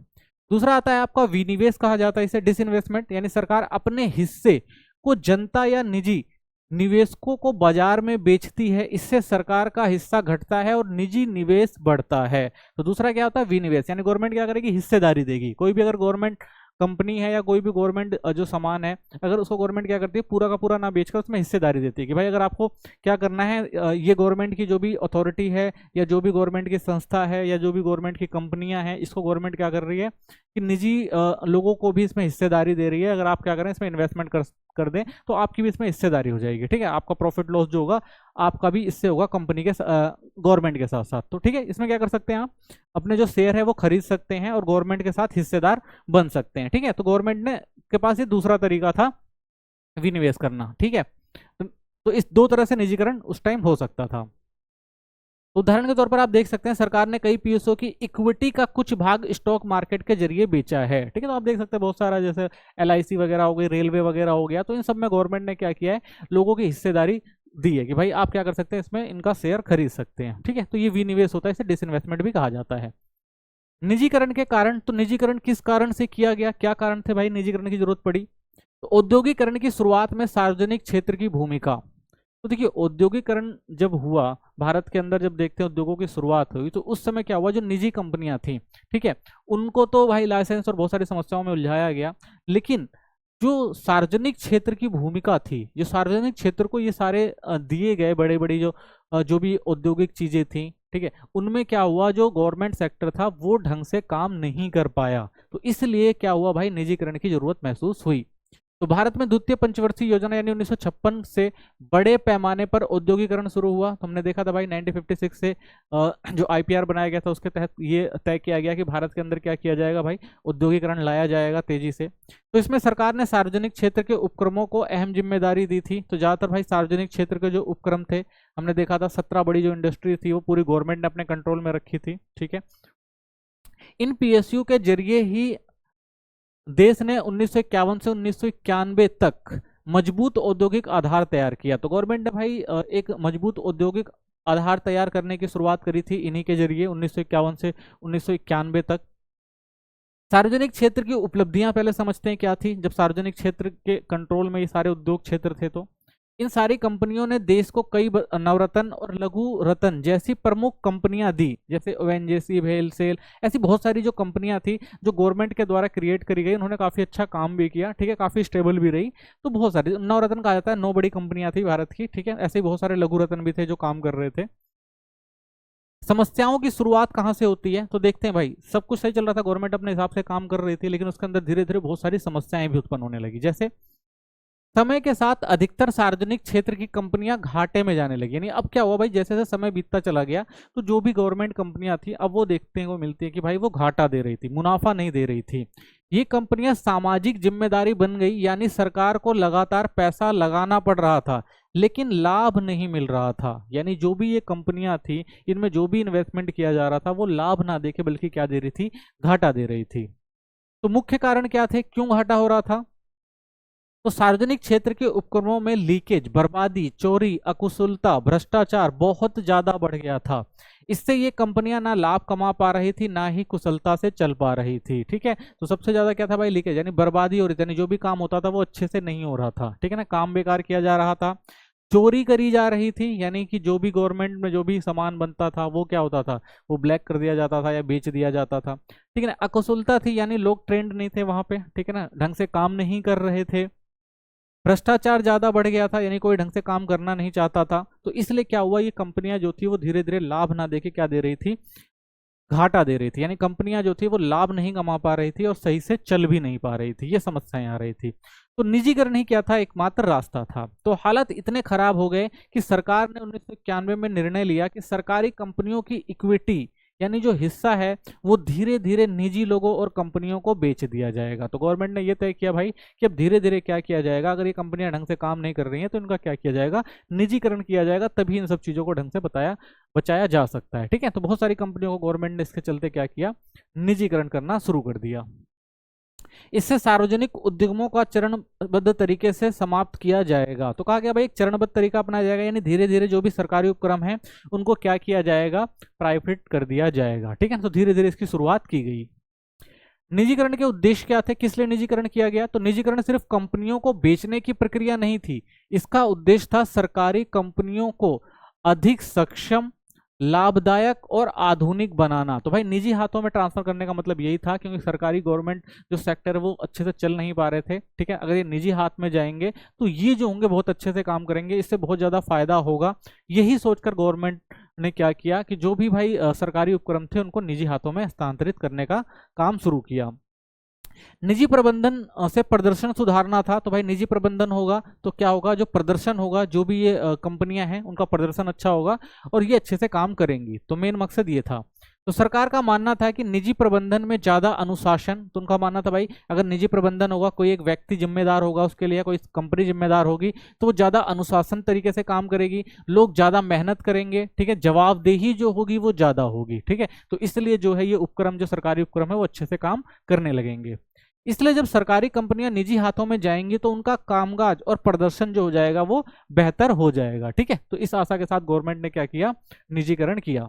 दूसरा आता है आपका विनिवेश कहा जाता है इसे, डिसइन्वेस्टमेंट, यानी सरकार अपने हिस्से को जनता या निजी निवेशकों को बाजार में बेचती है, इससे सरकार का हिस्सा घटता है और निजी निवेश बढ़ता है। तो दूसरा क्या होता है, विनिवेश, यानी गवर्नमेंट क्या करेगी, हिस्सेदारी देगी। कोई भी अगर गवर्नमेंट कंपनी है या कोई भी गवर्नमेंट जो सामान है, अगर उसको गवर्नमेंट क्या करती है, पूरा का पूरा ना बेचकर उसमें हिस्सेदारी देती है कि भाई अगर आपको क्या करना है, ये गवर्नमेंट की जो भी अथॉरिटी है या जो भी गवर्नमेंट की संस्था है या जो भी गवर्नमेंट की कंपनियां हैं, इसको गवर्नमेंट क्या कर रही है कि निजी लोगों को भी इसमें हिस्सेदारी दे रही है। अगर आप क्या करें इसमें इन्वेस्टमेंट कर दें तो आपकी भी इसमें हिस्सेदारी हो जाएगी। ठीक है, आपका प्रॉफिट लॉस जो होगा आपका भी इससे होगा कंपनी के गवर्नमेंट के साथ साथ। तो ठीक है, इसमें क्या कर सकते हैं, आप अपने जो शेयर है वो खरीद सकते हैं और गवर्नमेंट के साथ हिस्सेदार बन सकते हैं। ठीक है, तो गवर्नमेंट ने के पास ये दूसरा तरीका था विनिवेश करना। ठीक है, तो इस दो तरह से निजीकरण उस टाइम हो सकता था। उदाहरण के तौर पर आप देख सकते हैं सरकार ने कई पीएसओ की इक्विटी का कुछ भाग स्टॉक मार्केट के जरिए बेचा है। ठीक है, तो आप देख सकते हैं बहुत सारा, जैसे एलआईसी वगैरह हो गई, रेलवे वगैरह हो गया, तो इन सब में गवर्नमेंट ने क्या किया है, लोगों की हिस्सेदारी दी है कि भाई आप क्या कर सकते हैं इसमें इनका शेयर खरीद सकते हैं। ठीक है, तो ये विनिवेश होता है, इसे डिसइन्वेस्टमेंट भी कहा जाता है। निजीकरण के कारण, तो निजीकरण किस कारण से किया गया, क्या कारण थे भाई निजीकरण की जरूरत पड़ी, तो औद्योगिकरण की शुरुआत में सार्वजनिक क्षेत्र की भूमिका। तो देखिए औद्योगिकरण जब हुआ भारत के अंदर, जब देखते हैं उद्योगों की शुरुआत हुई, तो उस समय क्या हुआ, जो निजी कंपनियां थी, ठीक है, उनको तो भाई लाइसेंस और बहुत सारी समस्याओं में उलझाया गया, लेकिन जो सार्वजनिक क्षेत्र की भूमिका थी, जो सार्वजनिक क्षेत्र को ये सारे दिए गए बड़े बड़ी जो भी औद्योगिक चीजें थी, ठीक है, उनमें क्या हुआ, जो गवर्नमेंट सेक्टर था वो ढंग से काम नहीं कर पाया, तो इसलिए क्या हुआ भाई, निजीकरण की जरूरत महसूस हुई। तो भारत में द्वितीय पंचवर्षीय योजना यानी 1956 से बड़े पैमाने पर औद्योगिकरण शुरू हुआ। तो हमने देखा था भाई 1956 से जो आईपीआर बनाया गया था उसके तहत ये तय किया गया कि भारत के अंदर क्या किया जाएगा भाई, औद्योगिकरण लाया जाएगा तेजी से। तो इसमें सरकार ने सार्वजनिक क्षेत्र के उपक्रमों को अहम जिम्मेदारी दी थी। तो ज्यादातर भाई सार्वजनिक क्षेत्र के जो उपक्रम थे, हमने देखा था 17 बड़ी जो इंडस्ट्री थी वो पूरी गवर्नमेंट ने अपने कंट्रोल में रखी थी। ठीक है, इन पीएसयू के जरिए ही देश ने 1951 से 1991 तक मजबूत औद्योगिक आधार तैयार किया। तो गवर्नमेंट ने भाई एक मजबूत औद्योगिक आधार तैयार करने की शुरुआत करी थी इन्हीं के जरिए 1951 से 1991 तक। सार्वजनिक क्षेत्र की उपलब्धियां पहले समझते हैं क्या थी, जब सार्वजनिक क्षेत्र के कंट्रोल में ये सारे उद्योग क्षेत्र थे। तो इन सारी कंपनियों ने देश को कई नवरत्न और लघु रत्न जैसी प्रमुख कंपनियां दी, जैसे ओएनजीसी, भेल सेल, ऐसी बहुत सारी जो कंपनियां थी जो गवर्नमेंट के द्वारा क्रिएट करी गई, उन्होंने काफी अच्छा काम भी किया, ठीक है, काफी स्टेबल भी रही। तो बहुत सारी नवरत्न कहा जाता है, 9 बड़ी कंपनियां थी भारत की, ठीक है, ऐसे ही बहुत सारे लघु रत्न भी थे जो काम कर रहे थे। समस्याओं की शुरुआत कहाँ से होती है, तो देखते हैं भाई, सब कुछ सही चल रहा था, गवर्नमेंट अपने हिसाब से काम कर रही थी, लेकिन उसके अंदर धीरे धीरे बहुत सारी समस्याएं भी उत्पन्न होने लगी। जैसे समय के साथ अधिकतर सार्वजनिक क्षेत्र की कंपनियां घाटे में जाने लगी। यानी अब क्या हुआ भाई, जैसे जैसे समय बीतता चला गया तो जो भी गवर्नमेंट कंपनियां थी अब वो देखते को मिलती है कि भाई वो घाटा दे रही थी, मुनाफा नहीं दे रही थी। ये कंपनियां सामाजिक जिम्मेदारी बन गई, यानी सरकार को लगातार पैसा लगाना पड़ रहा था लेकिन लाभ नहीं मिल रहा था। यानी जो भी ये कंपनियां थी, इनमें जो भी इन्वेस्टमेंट किया जा रहा था वो लाभ ना देके बल्कि क्या दे रही थी, घाटा दे रही थी। तो मुख्य कारण क्या थे, क्यों घाटा हो रहा था? तो सार्वजनिक क्षेत्र के उपक्रमों में लीकेज, बर्बादी, चोरी, अकुशलता, भ्रष्टाचार बहुत ज्यादा बढ़ गया था। इससे ये कंपनियां ना लाभ कमा पा रही थी, ना ही कुशलता से चल पा रही थी, ठीक है। तो सबसे ज्यादा क्या था भाई, लीकेज, यानी बर्बादी हो रही थी, यानी जो भी काम होता था वो अच्छे से नहीं हो रहा था, ठीक है ना, काम बेकार किया जा रहा था। चोरी करी जा रही थी, यानी कि जो भी गवर्नमेंट में जो भी सामान बनता था वो क्या होता था, वो ब्लैक कर दिया जाता था या बेच दिया जाता था, ठीक है ना। अकुशलता थी, यानी लोग ट्रेंड नहीं थे वहां पे, ठीक है ना, ढंग से काम नहीं कर रहे थे। भ्रष्टाचार ज्यादा बढ़ गया था, यानी कोई ढंग से काम करना नहीं चाहता था। तो इसलिए क्या हुआ, ये कंपनियां जो थी वो धीरे धीरे लाभ ना देके क्या दे रही थी, घाटा दे रही थी। यानी कंपनियां जो थी वो लाभ नहीं कमा पा रही थी और सही से चल भी नहीं पा रही थी, ये समस्याएं आ रही थी। तो निजीकरण ही क्या था, एकमात्र रास्ता था। तो हालत इतने खराब हो गए कि सरकार ने 1991 में निर्णय लिया कि सरकारी कंपनियों की इक्विटी, यानी जो हिस्सा है, वो धीरे धीरे निजी लोगों और कंपनियों को बेच दिया जाएगा। तो गवर्नमेंट ने ये तय किया भाई कि अब धीरे धीरे क्या किया जाएगा, अगर ये कंपनियां ढंग से काम नहीं कर रही हैं तो इनका क्या किया जाएगा, निजीकरण किया जाएगा, तभी इन सब चीजों को ढंग से बचाया जा सकता है, ठीक है। तो बहुत सारी कंपनियों को गवर्नमेंट ने इसके चलते क्या किया, निजीकरण करना शुरू कर दिया। इससे सार्वजनिक उद्यमों का चरणबद्ध तरीके से समाप्त किया जाएगा। तो कहा गया भाई एक चरणबद्ध तरीका अपनाया जाएगा, यानी धीरे धीरे जो भी सरकारी उपक्रम है उनको क्या किया जाएगा, प्राइवेट कर दिया जाएगा, ठीक है। तो धीरे धीरे इसकी शुरुआत की गई। निजीकरण के उद्देश्य क्या थे, किस लिए निजीकरण किया गया? तो निजीकरण सिर्फ कंपनियों को बेचने की प्रक्रिया नहीं थी, इसका उद्देश्य था सरकारी कंपनियों को अधिक सक्षम, लाभदायक और आधुनिक बनाना। तो भाई निजी हाथों में ट्रांसफर करने का मतलब यही था, क्योंकि सरकारी गवर्नमेंट जो सेक्टर है वो अच्छे से चल नहीं पा रहे थे, ठीक है। अगर ये निजी हाथ में जाएंगे तो ये जो होंगे बहुत अच्छे से काम करेंगे, इससे बहुत ज्यादा फायदा होगा। यही सोचकर गवर्नमेंट ने क्या किया कि जो भी भाई सरकारी उपक्रम थे उनको निजी हाथों में हस्तांतरित करने का काम शुरू किया। निजी प्रबंधन से प्रदर्शन सुधारना था। तो भाई निजी प्रबंधन होगा तो क्या होगा, जो प्रदर्शन होगा, जो भी ये कंपनियां हैं उनका प्रदर्शन अच्छा होगा और ये अच्छे से काम करेंगी। तो मेन मकसद ये था। तो सरकार का मानना था कि निजी प्रबंधन में ज्यादा अनुशासन, तो उनका मानना था भाई अगर निजी प्रबंधन होगा, कोई एक व्यक्ति जिम्मेदार होगा उसके लिए, कोई कंपनी जिम्मेदार होगी, तो वो ज्यादा अनुशासन तरीके से काम करेगी, लोग ज्यादा मेहनत करेंगे, ठीक है, जवाबदेही जो होगी वो ज्यादा होगी, ठीक है। तो इसलिए जो है ये उपक्रम, जो सरकारी उपक्रम है वो अच्छे से काम करने लगेंगे। इसलिए जब सरकारी कंपनियां निजी हाथों में जाएंगी तो उनका कामकाज और प्रदर्शन जो हो जाएगा वो बेहतर हो जाएगा, ठीक है। तो इस आशा के साथ गवर्नमेंट ने क्या किया, निजीकरण किया।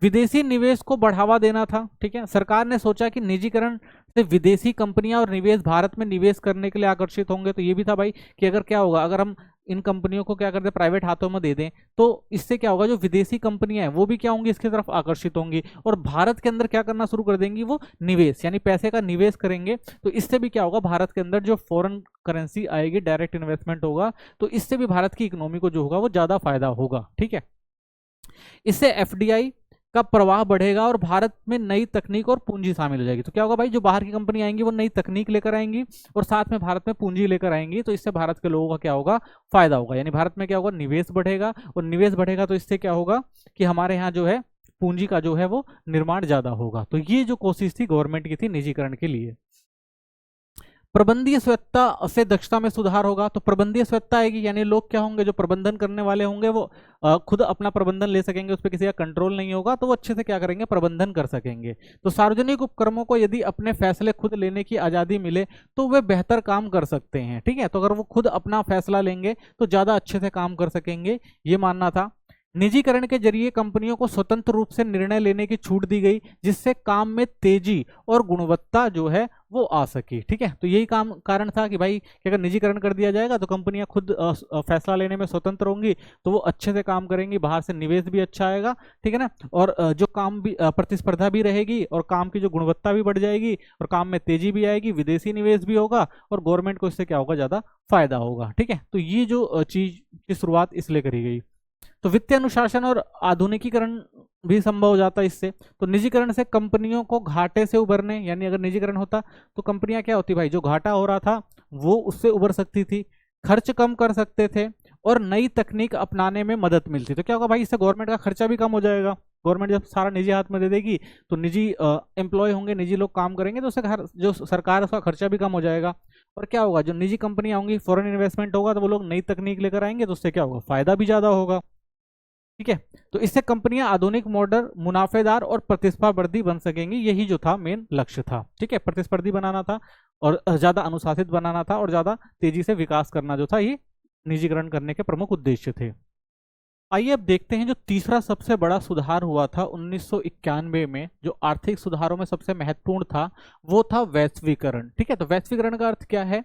विदेशी निवेश को बढ़ावा देना था, ठीक है। सरकार ने सोचा कि निजीकरण से विदेशी कंपनियां और निवेश भारत में निवेश करने के लिए आकर्षित होंगे। तो ये भी था भाई कि अगर क्या होगा, अगर हम इन कंपनियों को क्या करते हैं, प्राइवेट हाथों में दे दें, तो इससे क्या होगा, जो विदेशी कंपनियां हैं वो भी क्या होंगी, इसकी तरफ आकर्षित होंगी और भारत के अंदर क्या करना शुरू कर देंगी, वो निवेश, यानी पैसे का निवेश करेंगे। तो इससे भी क्या होगा, भारत के अंदर जो फॉरेन करेंसी आएगी, डायरेक्ट इन्वेस्टमेंट होगा, तो इससे भी भारत की इकोनॉमी को जो होगा वो ज्यादा फायदा होगा, ठीक है। इससे एफडीआई का प्रवाह बढ़ेगा और भारत में नई तकनीक और पूंजी शामिल हो जाएगी। तो क्या होगा भाई, जो बाहर की कंपनी आएंगी वो नई तकनीक लेकर आएंगी और साथ में भारत में पूंजी लेकर आएंगी। तो इससे भारत के लोगों का क्या होगा, फायदा होगा, यानी भारत में क्या होगा, निवेश बढ़ेगा और निवेश बढ़ेगा तो इससे क्या होगा कि हमारे यहाँ जो है पूंजी का जो है वो निर्माण ज्यादा होगा। तो ये जो कोशिश थी गवर्नमेंट की थी निजीकरण के लिए। प्रबंधीय स्वायत्तता से दक्षता में सुधार होगा। तो प्रबंधीय स्वायत्तता आएगी, यानी लोग क्या होंगे, जो प्रबंधन करने वाले होंगे वो खुद अपना प्रबंधन ले सकेंगे, उस पर किसी का कंट्रोल नहीं होगा, तो वो अच्छे से क्या करेंगे, प्रबंधन कर सकेंगे। तो सार्वजनिक उपक्रमों को यदि अपने फैसले खुद लेने की आज़ादी मिले तो वे बेहतर काम कर सकते हैं, ठीक है। तो अगर वो खुद अपना फैसला लेंगे तो ज़्यादा अच्छे से काम कर सकेंगे, ये मानना था। निजीकरण के जरिए कंपनियों को स्वतंत्र रूप से निर्णय लेने की छूट दी गई, जिससे काम में तेजी और गुणवत्ता जो है वो आ सकी। ठीक है, तो यही काम कारण था कि भाई कि अगर निजीकरण कर दिया जाएगा तो कंपनियां खुद फैसला लेने में स्वतंत्र होंगी, तो वो अच्छे से काम करेंगी, बाहर से निवेश भी अच्छा आएगा। ठीक है ना, और जो काम भी प्रतिस्पर्धा भी रहेगी और काम की जो गुणवत्ता भी बढ़ जाएगी और काम में तेजी भी आएगी, विदेशी निवेश भी होगा और गवर्नमेंट को इससे क्या होगा, ज्यादा फायदा होगा। ठीक है, तो ये जो चीज की शुरुआत इसलिए करी गई। तो वित्तीय अनुशासन और आधुनिकीकरण भी संभव हो जाता है इससे। तो निजीकरण से कंपनियों को घाटे से उभरने, यानी अगर निजीकरण होता तो कंपनियां क्या होती भाई, जो घाटा हो रहा था वो उससे उभर सकती थी, खर्च कम कर सकते थे और नई तकनीक अपनाने में मदद मिलती। तो क्या होगा भाई, इससे गवर्नमेंट का खर्चा भी कम हो जाएगा। गवर्नमेंट जब सारा निजी हाथ में दे देगी तो निजी एम्प्लॉय होंगे, निजी लोग काम करेंगे, तो उससे जो सरकार है उसका खर्चा भी कम हो जाएगा। और क्या होगा, जो निजी कंपनियां होंगी, फॉरेन इन्वेस्टमेंट होगा तो वो लोग नई तकनीक लेकर आएंगे, तो उससे क्या होगा, फायदा भी ज्यादा होगा। ठीक है, तो इससे कंपनियां आधुनिक, मॉडर्न, मुनाफेदार और प्रतिस्पर्धी बन सकेंगी। यही जो था मेन लक्ष्य था। ठीक है, प्रतिस्पर्धी बनाना था और ज्यादा अनुशासित बनाना था और ज्यादा तेजी से विकास करना जो था, ये निजीकरण करने के प्रमुख उद्देश्य थे। आइए अब देखते हैं जो तीसरा सबसे बड़ा सुधार हुआ था 1991 में, जो आर्थिक सुधारों में सबसे महत्वपूर्ण था, वो था वैश्वीकरण। ठीक है, तो वैश्वीकरण का अर्थ क्या है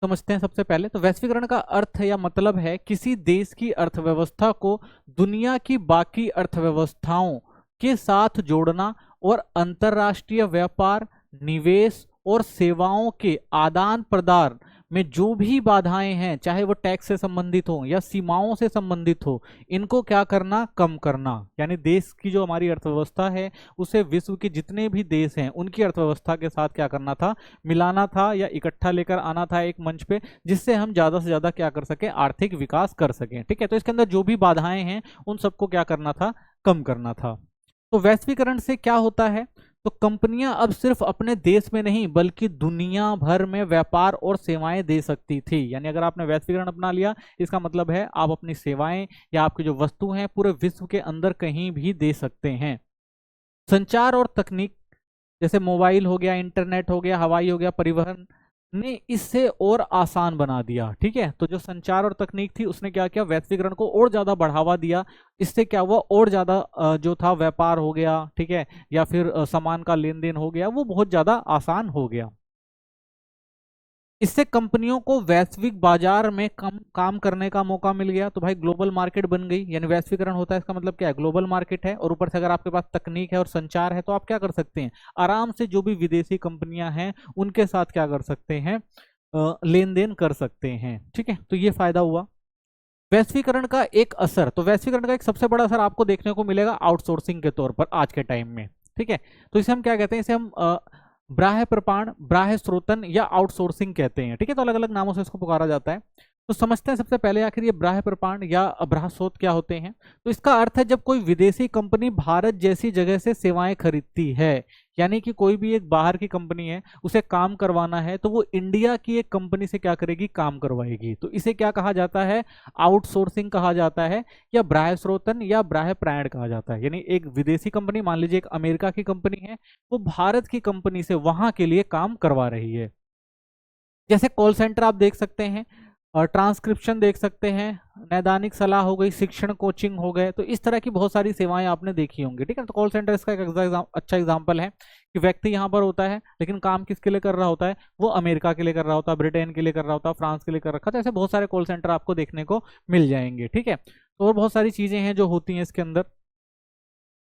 समझते हैं सबसे पहले। तो वैश्वीकरण का अर्थ या मतलब है किसी देश की अर्थव्यवस्था को दुनिया की बाकी अर्थव्यवस्थाओं के साथ जोड़ना और अंतरराष्ट्रीय व्यापार, निवेश और सेवाओं के आदान प्रदान में जो भी बाधाएं हैं, चाहे वो टैक्स से संबंधित हो या सीमाओं से संबंधित हो, इनको क्या करना, कम करना। यानी देश की जो हमारी अर्थव्यवस्था है उसे विश्व के जितने भी देश हैं उनकी अर्थव्यवस्था के साथ क्या करना था, मिलाना था या इकट्ठा लेकर आना था एक मंच पे, जिससे हम ज्यादा से ज्यादा क्या कर सके, आर्थिक विकास कर सकें। ठीक है, तो इसके अंदर जो भी बाधाएं हैं उन सबको क्या करना था, कम करना था। तो वैश्वीकरण से क्या होता है, तो कंपनियां अब सिर्फ अपने देश में नहीं बल्कि दुनिया भर में व्यापार और सेवाएं दे सकती थी। यानी अगर आपने वैश्वीकरण अपना लिया, इसका मतलब है आप अपनी सेवाएं या आपकी जो वस्तु हैं पूरे विश्व के अंदर कहीं भी दे सकते हैं। संचार और तकनीक, जैसे मोबाइल हो गया, इंटरनेट हो गया, हवाई हो गया, परिवहन ने इससे और आसान बना दिया। ठीक है, तो जो संचार और तकनीक थी उसने क्या किया, वैश्वीकरण को और ज्यादा बढ़ावा दिया। इससे क्या हुआ, और ज्यादा जो था व्यापार हो गया, ठीक है, या फिर सामान का लेन देन हो गया, वो बहुत ज्यादा आसान हो गया। इससे कंपनियों को वैश्विक बाजार में कम काम करने का मौका मिल गया। तो भाई ग्लोबल मार्केट बन गई। यानी वैश्वीकरण होता है इसका मतलब क्या है, ग्लोबल मार्केट है, और ऊपर से अगर आपके पास तकनीक है और संचार है तो आप क्या कर सकते हैं, आराम से जो भी विदेशी कंपनियां हैं उनके साथ क्या कर सकते हैं, लेन देन कर सकते हैं। ठीक है, तो ये फायदा हुआ। वैश्वीकरण का एक असर, तो वैश्वीकरण का एक सबसे बड़ा असर आपको देखने को मिलेगा आउटसोर्सिंग के तौर पर आज के टाइम में। ठीक है, तो इसे हम क्या कहते हैं, इसे हम ब्राह्य प्रपाण, ब्राह्य स्रोतन या आउटसोर्सिंग कहते हैं। ठीक है, तो अलग अलग नामों से इसको पुकारा जाता है। तो समझते हैं सबसे पहले आखिर ये ब्राह्य प्रपाण या ब्राह्य स्रोत क्या होते हैं। तो इसका अर्थ है जब कोई विदेशी कंपनी भारत जैसी जगह से सेवाएं खरीदती है, यानी कि कोई भी एक बाहर की कंपनी है उसे काम करवाना है तो वो इंडिया की एक कंपनी से क्या करेगी, काम करवाएगी। तो इसे क्या कहा जाता है, आउटसोर्सिंग कहा जाता है, या ब्राह्य स्रोतन या ब्राह्य प्रायण कहा जाता है। यानी एक विदेशी कंपनी, मान लीजिए एक अमेरिका की कंपनी है, वो भारत की कंपनी से वहां के लिए काम करवा रही है। जैसे कॉल सेंटर आप देख सकते हैं, और ट्रांसक्रिप्शन देख सकते हैं, नैदानिक सलाह हो गई, शिक्षण कोचिंग हो गए, तो इस तरह की बहुत सारी सेवाएं आपने देखी होंगी। ठीक है, तो कॉल सेंटर इसका एक अच्छा एग्जांपल है कि व्यक्ति यहाँ पर होता है लेकिन काम किसके लिए कर रहा होता है, वो अमेरिका के लिए कर रहा होता है, ब्रिटेन के लिए कर रहा होता है, फ्रांस के लिए कर रखा था। ऐसे बहुत सारे कॉल सेंटर आपको देखने को मिल जाएंगे। ठीक है, तो और बहुत सारी चीजें हैं जो होती हैं इसके अंदर।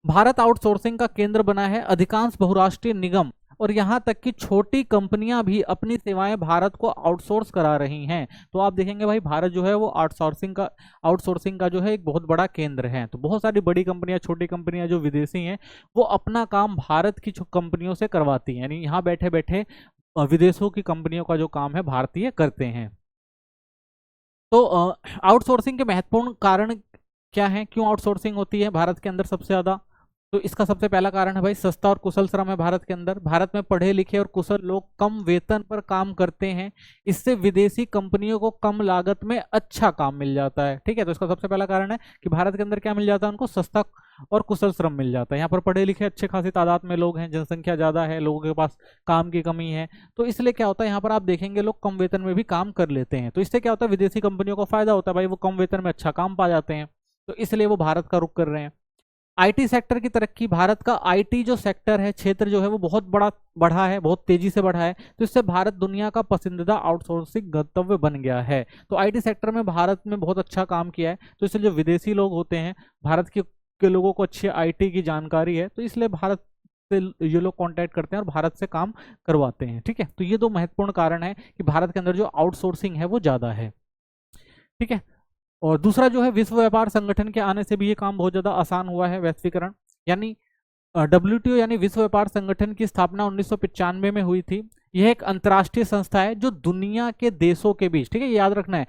भारत आउटसोर्सिंग का केंद्र बना है। अधिकांश बहुराष्ट्रीय निगम और यहां तक कि छोटी कंपनियां भी अपनी सेवाएं भारत को आउटसोर्स करा रही हैं। तो आप देखेंगे भाई भारत जो है वो आउटसोर्सिंग का जो है एक बहुत बड़ा केंद्र है। तो बहुत सारी बड़ी कंपनियां, छोटी कंपनियां जो विदेशी हैं वो अपना काम भारत की कंपनियों से करवाती हैं। यानी यहाँ बैठे बैठे विदेशों की कंपनियों का जो काम है भारतीय करते हैं। तो आउटसोर्सिंग के महत्वपूर्ण कारण क्या है, क्यों आउटसोर्सिंग होती है भारत के अंदर सबसे ज्यादा। तो इसका सबसे पहला कारण है भाई सस्ता और कुशल श्रम है भारत के अंदर। भारत में पढ़े लिखे और कुशल लोग कम वेतन पर काम करते हैं। इससे विदेशी कंपनियों को कम लागत में अच्छा काम मिल जाता है। ठीक है, तो इसका सबसे पहला कारण है कि भारत के अंदर क्या मिल जाता है, उनको सस्ता और कुशल श्रम मिल जाता है। यहाँ पर पढ़े लिखे अच्छे खासी तादाद में लोग हैं, जनसंख्या ज्यादा है, लोगों के पास काम की कमी है, तो इसलिए क्या होता है यहाँ पर आप देखेंगे लोग कम वेतन में भी काम कर लेते हैं। तो इससे क्या होता है, विदेशी कंपनियों को फायदा होता है भाई, वो कम वेतन में अच्छा काम पा जाते हैं। तो इसलिए वो भारत का रुख कर रहे हैं। आईटी सेक्टर की तरक्की, भारत का आईटी जो सेक्टर है, क्षेत्र जो है वो बहुत बड़ा बढ़ा है, बहुत तेजी से बढ़ा है, तो इससे भारत दुनिया का पसंदीदा आउटसोर्सिंग गंतव्य बन गया है। तो आईटी सेक्टर में भारत में बहुत अच्छा काम किया है, तो इसलिए जो विदेशी लोग होते हैं, भारत के लोगों को अच्छी आईटी की जानकारी है, तो इसलिए भारत से ये लोग कांटेक्ट करते हैं और भारत से काम करवाते हैं। ठीक है, तो ये दो महत्वपूर्ण कारण है कि भारत के अंदर जो आउटसोर्सिंग है वो ज्यादा है। ठीक है, और दूसरा जो है, विश्व व्यापार संगठन के आने से भी ये काम बहुत ज्यादा आसान हुआ है, वैश्वीकरण। यानी डब्ल्यूटीओ यानी विश्व व्यापार संगठन की स्थापना 1995 में हुई थी। यह एक अंतर्राष्ट्रीय संस्था है जो दुनिया के देशों के बीच, ठीक है, ये याद रखना है,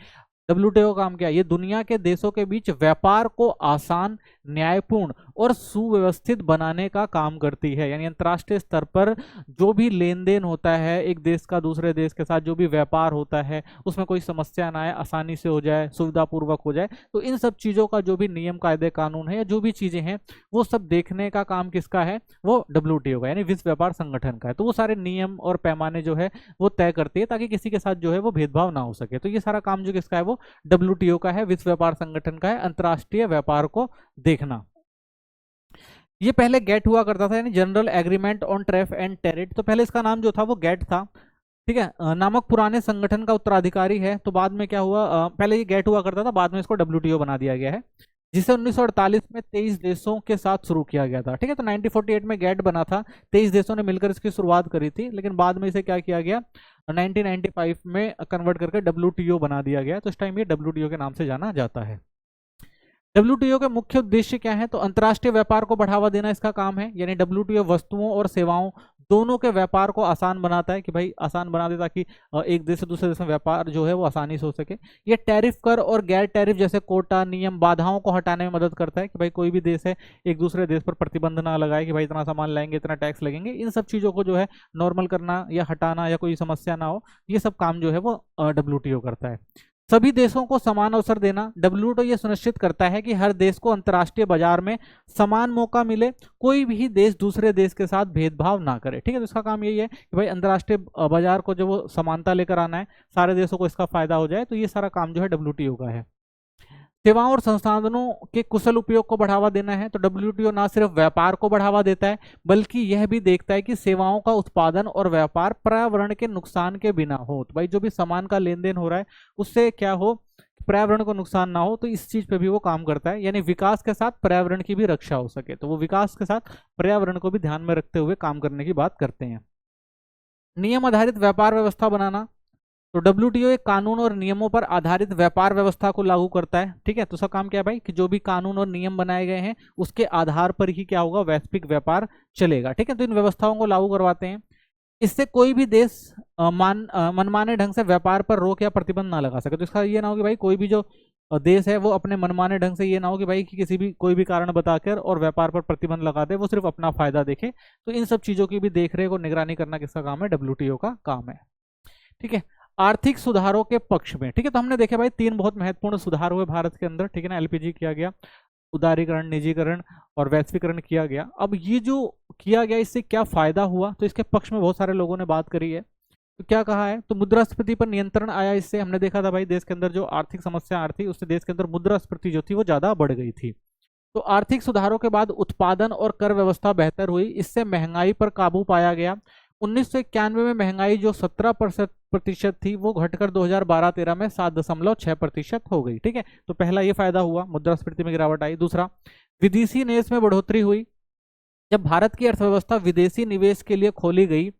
डब्ल्यूटीओ का काम क्या है, ये दुनिया के देशों के बीच व्यापार को आसान, न्यायपूर्ण और सुव्यवस्थित बनाने का काम करती है। यानी अंतर्राष्ट्रीय स्तर पर जो भी लेन देन होता है, एक देश का दूसरे देश के साथ जो भी व्यापार होता है, उसमें कोई समस्या ना आए, आसानी से हो जाए, सुविधापूर्वक हो जाए, तो इन सब चीज़ों का जो भी नियम कायदे कानून है या जो भी चीज़ें हैं, वो सब देखने का काम किसका है, वो डब्ल्यूटीओ का यानी विश्व व्यापार संगठन का है। तो वो सारे नियम और पैमाने जो है वो तय करती है, ताकि किसी के साथ जो है वो भेदभाव ना हो सके। तो ये सारा काम जो किसका है, वो डब्ल्यूटीओ का है, विश्व व्यापार संगठन का है, अंतर्राष्ट्रीय व्यापार को देखना। ये पहले गेट हुआ करता था, यानी general agreement on trade and tariff. तो पहले इसका नाम जो था वो गेट था, ठीक है, नामक पुराने संगठन का उत्तराधिकारी है। तो बाद में क्या हुआ, पहले ये गेट हुआ करता था, बाद में इसको डब्ल्यूटीओ बना दिया गया है, जिसे 1948 में 23 देशों के साथ शुरू किया गया था। ठीक है, तो 1948 में गेट बना था, 23 देशों ने मिलकर इसकी शुरुआत करी थी, लेकिन बाद में इसे क्या किया गया, 1995 में कन्वर्ट करके डब्ल्यूटीओ बना दिया गया। तो इस टाइम ये डब्ल्यूटीओ के नाम से जाना जाता है। डब्ल्यूटीओ के मुख्य उद्देश्य क्या है, तो अंतर्राष्ट्रीय व्यापार को बढ़ावा देना इसका काम है। यानी डब्ल्यूटीओ वस्तुओं और सेवाओं दोनों के व्यापार को आसान बनाता है, कि भाई आसान बना दे ताकि एक देश से दूसरे देश में व्यापार जो है वो आसानी से हो सके। ये टैरिफ कर और गैर टैरिफ जैसे कोटा, नियम, बाधाओं को हटाने में मदद करता है, कि भाई कोई भी देश है एक दूसरे देश पर प्रतिबंध ना लगाए कि भाई इतना सामान लाएंगे, इतना टैक्स लगेंगे, इन सब चीज़ों को जो है नॉर्मल करना या हटाना, या कोई समस्या ना हो, ये सब काम जो है वो डब्ल्यूटीओ करता है। सभी देशों को समान अवसर देना, डब्ल्यूटीओ ये सुनिश्चित करता है कि हर देश को अंतर्राष्ट्रीय बाजार में समान मौका मिले, कोई भी देश दूसरे देश के साथ भेदभाव ना करे। ठीक है, तो इसका काम यही है कि भाई अंतर्राष्ट्रीय बाजार को जो वो समानता लेकर आना है, सारे देशों को इसका फायदा हो जाए। तो ये सारा काम जो है डब्ल्यूटीओ का है। सेवाओं और संसाधनों के कुशल उपयोग को बढ़ावा देना है, तो डब्ल्यूटीओ ना सिर्फ व्यापार को बढ़ावा देता है, बल्कि यह भी देखता है कि सेवाओं का उत्पादन और व्यापार पर्यावरण के नुकसान के बिना हो। तो भाई जो भी सामान का लेन देन हो रहा है उससे क्या हो, पर्यावरण को नुकसान ना हो, तो इस चीज पे भी वो काम करता है। यानी विकास के साथ पर्यावरण की भी रक्षा हो सके, तो वो विकास के साथ पर्यावरण को भी ध्यान में रखते हुए काम करने की बात करते हैं। नियम आधारित व्यापार व्यवस्था बनाना, तो डब्ल्यूटीओ एक कानून और नियमों पर आधारित व्यापार व्यवस्था को लागू करता है। ठीक है, तो उसका काम क्या है भाई, कि जो भी कानून और नियम बनाए गए हैं उसके आधार पर ही क्या होगा, वैश्विक व्यापार चलेगा। ठीक है, तो इन व्यवस्थाओं को लागू करवाते हैं। इससे कोई भी देश मनमाने ढंग से व्यापार पर रोक या प्रतिबंध ना लगा सके। तो इसका ये ना हो कि भाई कोई भी जो देश है वो अपने मनमाने ढंग से, ये ना हो कि भाई कि किसी भी कोई भी कारण बताकर और व्यापार पर प्रतिबंध लगा दे, वो सिर्फ अपना फायदा देखे। तो इन सब चीजों की भी देखरेख और निगरानी करना किसका काम है, डब्ल्यूटीओ का काम है। ठीक है, आर्थिक सुधारों के पक्ष में, ठीक है, तो हमने देखा भाई 3 बहुत महत्वपूर्ण सुधार हुए भारत के अंदर। ठीक है ना, एलपीजी किया गया, उदारीकरण, निजीकरण और वैश्वीकरण किया गया। अब ये जो किया गया इससे क्या फायदा हुआ, तो इसके पक्ष में बहुत सारे लोगों ने बात करी है। तो क्या कहा है, तो मुद्रास्फीति पर नियंत्रण आया इससे। हमने देखा था भाई देश के अंदर जो आर्थिक समस्या आ रही थी उससे देश के अंदर मुद्रास्फीति जो थी वो ज्यादा बढ़ गई थी। तो आर्थिक सुधारों के बाद उत्पादन और कर व्यवस्था बेहतर हुई, इससे महंगाई पर काबू पाया गया। 1991 में महंगाई जो 17% थी वो घटकर 2012-13 में 7.6% हो गई। ठीक है, तो पहला ये फायदा हुआ, मुद्रास्फीति में गिरावट आई। दूसरा, विदेशी निवेश में बढ़ोतरी हुई। जब भारत की अर्थव्यवस्था विदेशी निवेश के लिए खोली गई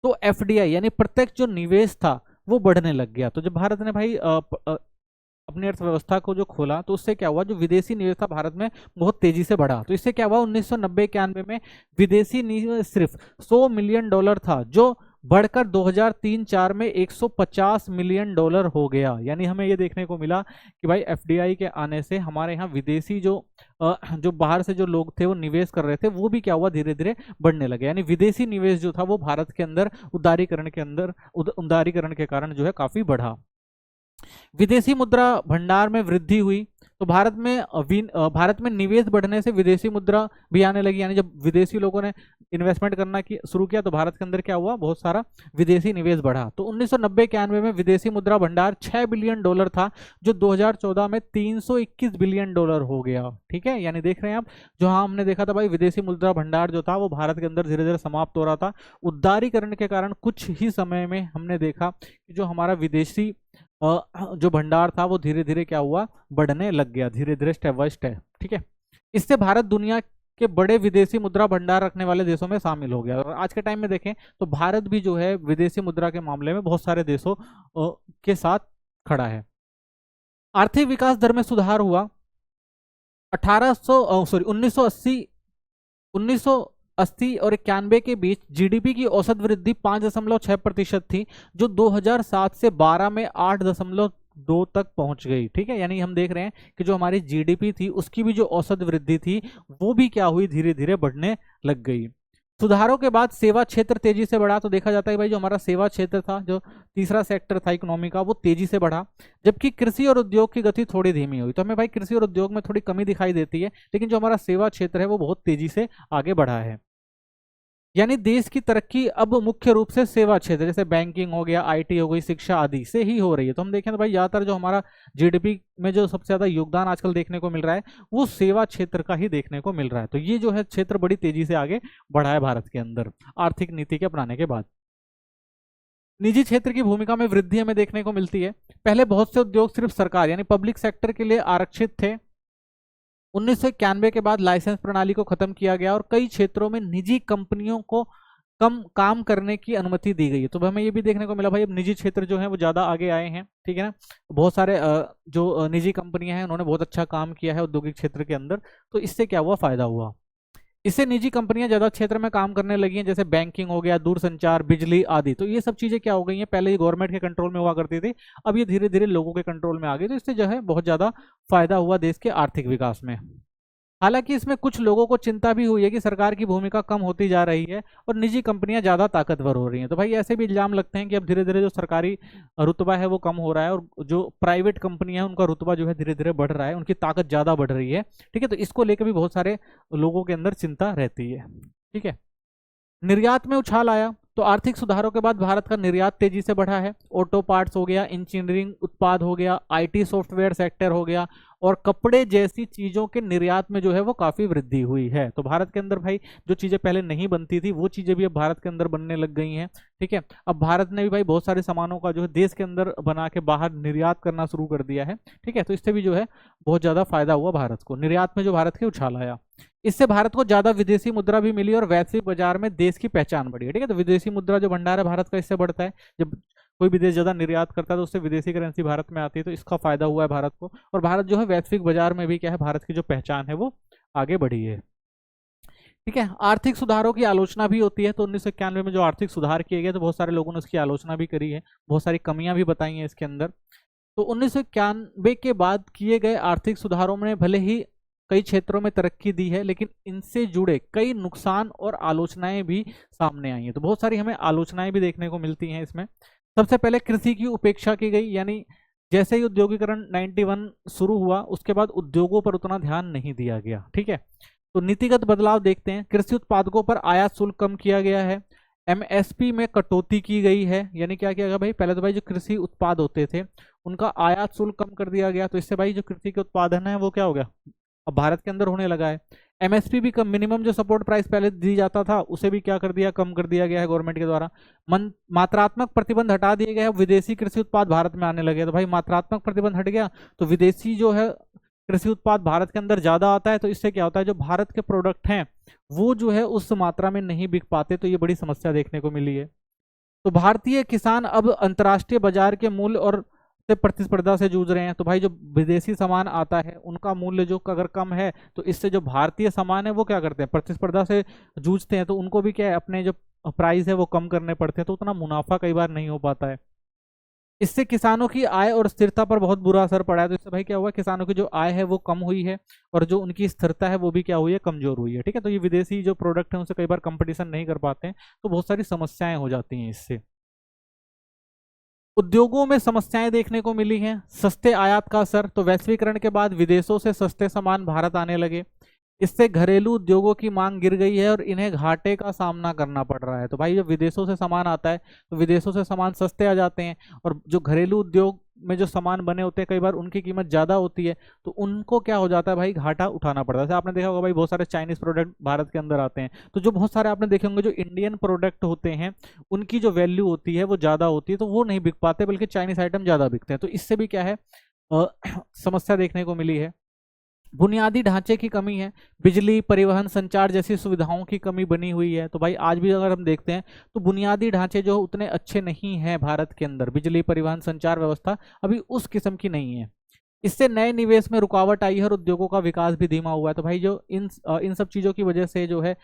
तो एफडीआई यानी प्रत्यक्ष जो निवेश था वो बढ़ने लग गया। तो जब भारत ने भाई अपनी अर्थव्यवस्था को जो खोला तो उससे क्या हुआ, जो विदेशी निवेश था भारत में बहुत तेजी से बढ़ा। तो इससे क्या हुआ, 1990-91 में विदेशी निवेश सिर्फ $100 मिलियन था, जो बढ़कर 2003-04 में $150 मिलियन हो गया। यानी हमें ये देखने को मिला कि भाई एफडीआई के आने से हमारे यहाँ विदेशी जो बाहर से जो लोग थे वो निवेश कर रहे थे, वो भी क्या हुआ, धीरे धीरे बढ़ने लगे। यानी विदेशी निवेश जो था वो भारत के अंदर उदारीकरण के कारण जो है काफी बढ़ा। विदेशी मुद्रा भंडार में वृद्धि हुई। तो भारत में निवेश बढ़ने से विदेशी मुद्रा भी आने लगी। यानी जब विदेशी लोगों ने इन्वेस्टमेंट करना शुरू किया तो भारत के अंदर क्या हुआ, बहुत सारा विदेशी निवेश बढ़ा। तो 1990-91 में विदेशी मुद्रा भंडार 6 बिलियन डॉलर था, जो 2014 में 321 बिलियन डॉलर हो गया। ठीक है, यानी देख रहे हैं आप, जो हाँ हमने देखा था भाई विदेशी मुद्रा भंडार जो था वो भारत के अंदर धीरे धीरे समाप्त हो रहा था। उदारीकरण के कारण कुछ ही समय में हमने देखा कि जो हमारा विदेशी जो भंडार था वो धीरे धीरे क्या हुआ, बढ़ने लग गया, धीरे धीरे स्टेप बाय स्टेप। ठीक है, इससे भारत दुनिया के बड़े विदेशी मुद्रा भंडार रखने वाले देशों में शामिल हो गया। और आज के टाइम में देखें तो भारत भी जो है विदेशी मुद्रा के मामले में बहुत सारे देशों के साथ खड़ा है। आर्थिक विकास दर में सुधार हुआ। 1980 और 91 के बीच जीडीपी की औसत वृद्धि 5.6% थी, जो 2007 से 12 में 8.2 तक पहुंच गई। ठीक है, यानी हम देख रहे हैं कि जो हमारी जीडीपी थी उसकी भी जो औसत वृद्धि थी वो भी क्या हुई, धीरे धीरे बढ़ने लग गई। सुधारों के बाद सेवा क्षेत्र तेजी से बढ़ा। तो देखा जाता है भाई जो हमारा सेवा क्षेत्र था, जो तीसरा सेक्टर था इकोनॉमी का, वो तेजी से बढ़ा, जबकि कृषि और उद्योग की गति थोड़ी धीमी हुई। तो हमें भाई कृषि और उद्योग में थोड़ी कमी दिखाई देती है, लेकिन जो हमारा सेवा क्षेत्र है वो बहुत तेजी से आगे बढ़ा है। यानी देश की तरक्की अब मुख्य रूप से सेवा क्षेत्र जैसे बैंकिंग हो गया, आईटी हो गई, शिक्षा आदि से ही हो रही है। तो हम देखें तो भाई ज्यादातर जो हमारा जीडीपी में जो सबसे ज्यादा योगदान आजकल देखने को मिल रहा है वो सेवा क्षेत्र का ही देखने को मिल रहा है। तो ये जो है क्षेत्र बड़ी तेजी से आगे बढ़ा है भारत के अंदर आर्थिक नीति के अपनाने के बाद। निजी क्षेत्र की भूमिका में वृद्धि हमें देखने को मिलती है। पहले बहुत से उद्योग सिर्फ सरकार यानी पब्लिक सेक्टर के लिए आरक्षित थे। 1991 के बाद लाइसेंस प्रणाली को खत्म किया गया और कई क्षेत्रों में निजी कंपनियों को कम काम करने की अनुमति दी गई है। तो हमें ये भी देखने को मिला भाई अब निजी क्षेत्र जो है वो ज्यादा आगे आए हैं। ठीक है ना, बहुत सारे जो निजी कंपनियां हैं उन्होंने बहुत अच्छा काम किया है औद्योगिक क्षेत्र के अंदर। तो इससे क्या हुआ, फायदा हुआ। इससे निजी कंपनियां ज्यादा क्षेत्र में काम करने लगी हैं, जैसे बैंकिंग हो गया, दूरसंचार, बिजली आदि। तो ये सब चीजें क्या हो गई हैं, पहले ये गवर्नमेंट के कंट्रोल में हुआ करती थी, अब ये धीरे धीरे लोगों के कंट्रोल में आ गई। तो इससे जो है बहुत ज्यादा फायदा हुआ देश के आर्थिक विकास में। हालांकि इसमें कुछ लोगों को चिंता भी हुई है कि सरकार की भूमिका कम होती जा रही है और निजी कंपनियां ज्यादा ताकतवर हो रही हैं। तो भाई ऐसे भी इल्जाम लगते हैं कि अब धीरे धीरे जो सरकारी रुतबा है वो कम हो रहा है और जो प्राइवेट कंपनियां हैं उनका रुतबा जो है धीरे धीरे बढ़ रहा है, उनकी ताकत ज्यादा बढ़ रही है। ठीक है, तो इसको लेकर भी बहुत सारे लोगों के अंदर चिंता रहती है। ठीक है, निर्यात में उछाल आया। तो आर्थिक सुधारों के बाद भारत का निर्यात तेजी से बढ़ा है। ऑटो पार्ट्स हो गया, इंजीनियरिंग उत्पाद हो गया, आईटी सॉफ्टवेयर सेक्टर हो गया और कपड़े जैसी चीजों के निर्यात में जो है वो काफी वृद्धि हुई है। तो भारत के अंदर भाई जो चीजें पहले नहीं बनती थी वो चीजें भी अब भारत के अंदर बनने लग गई हैं। ठीक है, अब भारत ने भी भाई बहुत सारे सामानों का जो है देश के अंदर बना के बाहर निर्यात करना शुरू कर दिया है। ठीक है, तो इससे भी जो है बहुत ज्यादा फायदा हुआ भारत को, निर्यात में जो भारत के उछाल आया। इससे भारत को ज्यादा विदेशी मुद्रा भी मिली और वैश्विक बाजार में देश की पहचान बढ़ी है। ठीक है, तो विदेशी मुद्रा जो भंडार है भारत का इससे बढ़ता है। जब कोई विदेश ज्यादा निर्यात करता है तो उससे विदेशी करेंसी भारत में आती है, तो इसका फायदा हुआ है भारत को। और भारत जो है वैश्विक बाजार में भी क्या है, भारत की जो पहचान है वो आगे बढ़ी है। ठीक है, आर्थिक सुधारों की आलोचना भी होती है। तो 1991 में जो आर्थिक सुधार किए गए तो बहुत सारे लोगों ने उसकी आलोचना भी करी है, बहुत सारी कमियां भी बताई हैं इसके अंदर। तो 1991 के बाद किए गए आर्थिक सुधारों में भले ही कई क्षेत्रों में तरक्की दी है, लेकिन इनसे जुड़े कई नुकसान और आलोचनाएं भी सामने आई हैं। तो बहुत सारी हमें आलोचनाएं भी देखने को मिलती हैं इसमें। सबसे पहले कृषि की उपेक्षा की गई, यानी जैसे ही उद्योगीकरण 91 शुरू हुआ उसके बाद उद्योगों पर उतना ध्यान नहीं दिया गया। ठीक है, तो नीतिगत बदलाव देखते हैं। कृषि उत्पादकों पर आयात शुल्क कम किया गया है, एमएसपी में कटौती की गई है। यानी क्या किया गया भाई, पहले तो भाई जो कृषि उत्पाद होते थे उनका आयात शुल्क कम कर दिया गया, तो इससे भाई जो कृषि के उत्पादन है वो क्या हो गया, अब भारत के अंदर होने लगा है। एमएसपी भी कम, मिनिमम जो सपोर्ट प्राइस पहले दी जाता था उसे भी क्या कर दिया, कम कर दिया गया है गवर्नमेंट के द्वारा। मात्रात्मक प्रतिबंध हटा दिए गए हैं, विदेशी कृषि उत्पाद भारत में आने लगे। तो भाई मात्रात्मक प्रतिबंध हट गया तो विदेशी जो है कृषि उत्पाद भारत के अंदर ज्यादा आता है, तो इससे क्या होता है जो भारत के प्रोडक्ट हैं वो जो है उस मात्रा में नहीं बिक पाते, तो ये बड़ी समस्या देखने को मिली है। तो भारतीय किसान अब अंतर्राष्ट्रीय बाजार के मूल्य और से प्रतिस्पर्धा से जूझ रहे हैं। तो भाई जो विदेशी सामान आता है उनका मूल्य जो अगर कम है तो इससे जो भारतीय सामान है वो क्या करते हैं, प्रतिस्पर्धा से जूझते हैं, तो उनको भी क्या है अपने जो प्राइस है वो कम करने पड़ते हैं, तो उतना मुनाफा कई बार नहीं हो पाता है। इससे किसानों की आय और स्थिरता पर बहुत बुरा असर पड़ा है। तो इससे भाई क्या हुआ, किसानों की जो आय है वो कम हुई है और जो उनकी स्थिरता है वो भी क्या हुई है, कमजोर हुई है। ठीक है, तो ये विदेशी जो प्रोडक्ट है उनसे कई बार कंपटीशन नहीं कर पाते हैं, तो बहुत सारी समस्याएं हो जाती हैं इससे। उद्योगों में समस्याएं देखने को मिली हैं। सस्ते आयात का असर, तो वैश्वीकरण के बाद विदेशों से सस्ते सामान भारत आने लगे। इससे घरेलू उद्योगों की मांग गिर गई है और इन्हें घाटे का सामना करना पड़ रहा है। तो भाई जब विदेशों से सामान आता है तो विदेशों से सामान सस्ते आ जाते हैं, और जो घरेलू उद्योग में जो सामान बने होते हैं कई बार उनकी कीमत ज़्यादा होती है, तो उनको क्या हो जाता है भाई, घाटा उठाना पड़ता है। जैसे आपने देखा होगा भाई बहुत सारे चाइनीज प्रोडक्ट भारत के अंदर आते हैं, तो जो बहुत सारे आपने देखे होंगे जो इंडियन प्रोडक्ट होते हैं उनकी जो वैल्यू होती है वो ज़्यादा होती है, तो वो नहीं बिक पाते बल्कि चाइनीज आइटम ज़्यादा बिकते हैं। तो इससे भी क्या है, अ, समस्या देखने को मिली है। बुनियादी ढांचे की कमी है, बिजली, परिवहन, संचार जैसी सुविधाओं की कमी बनी हुई है। तो भाई आज भी अगर हम देखते हैं तो बुनियादी ढांचे जो उतने अच्छे नहीं हैं भारत के अंदर, बिजली, परिवहन, संचार व्यवस्था अभी उस किस्म की नहीं है। इससे नए निवेश में रुकावट आई है और उद्योगों का विकास भी धीमा हुआ है। तो भाई जो इन सब चीज़ों की वजह से जो है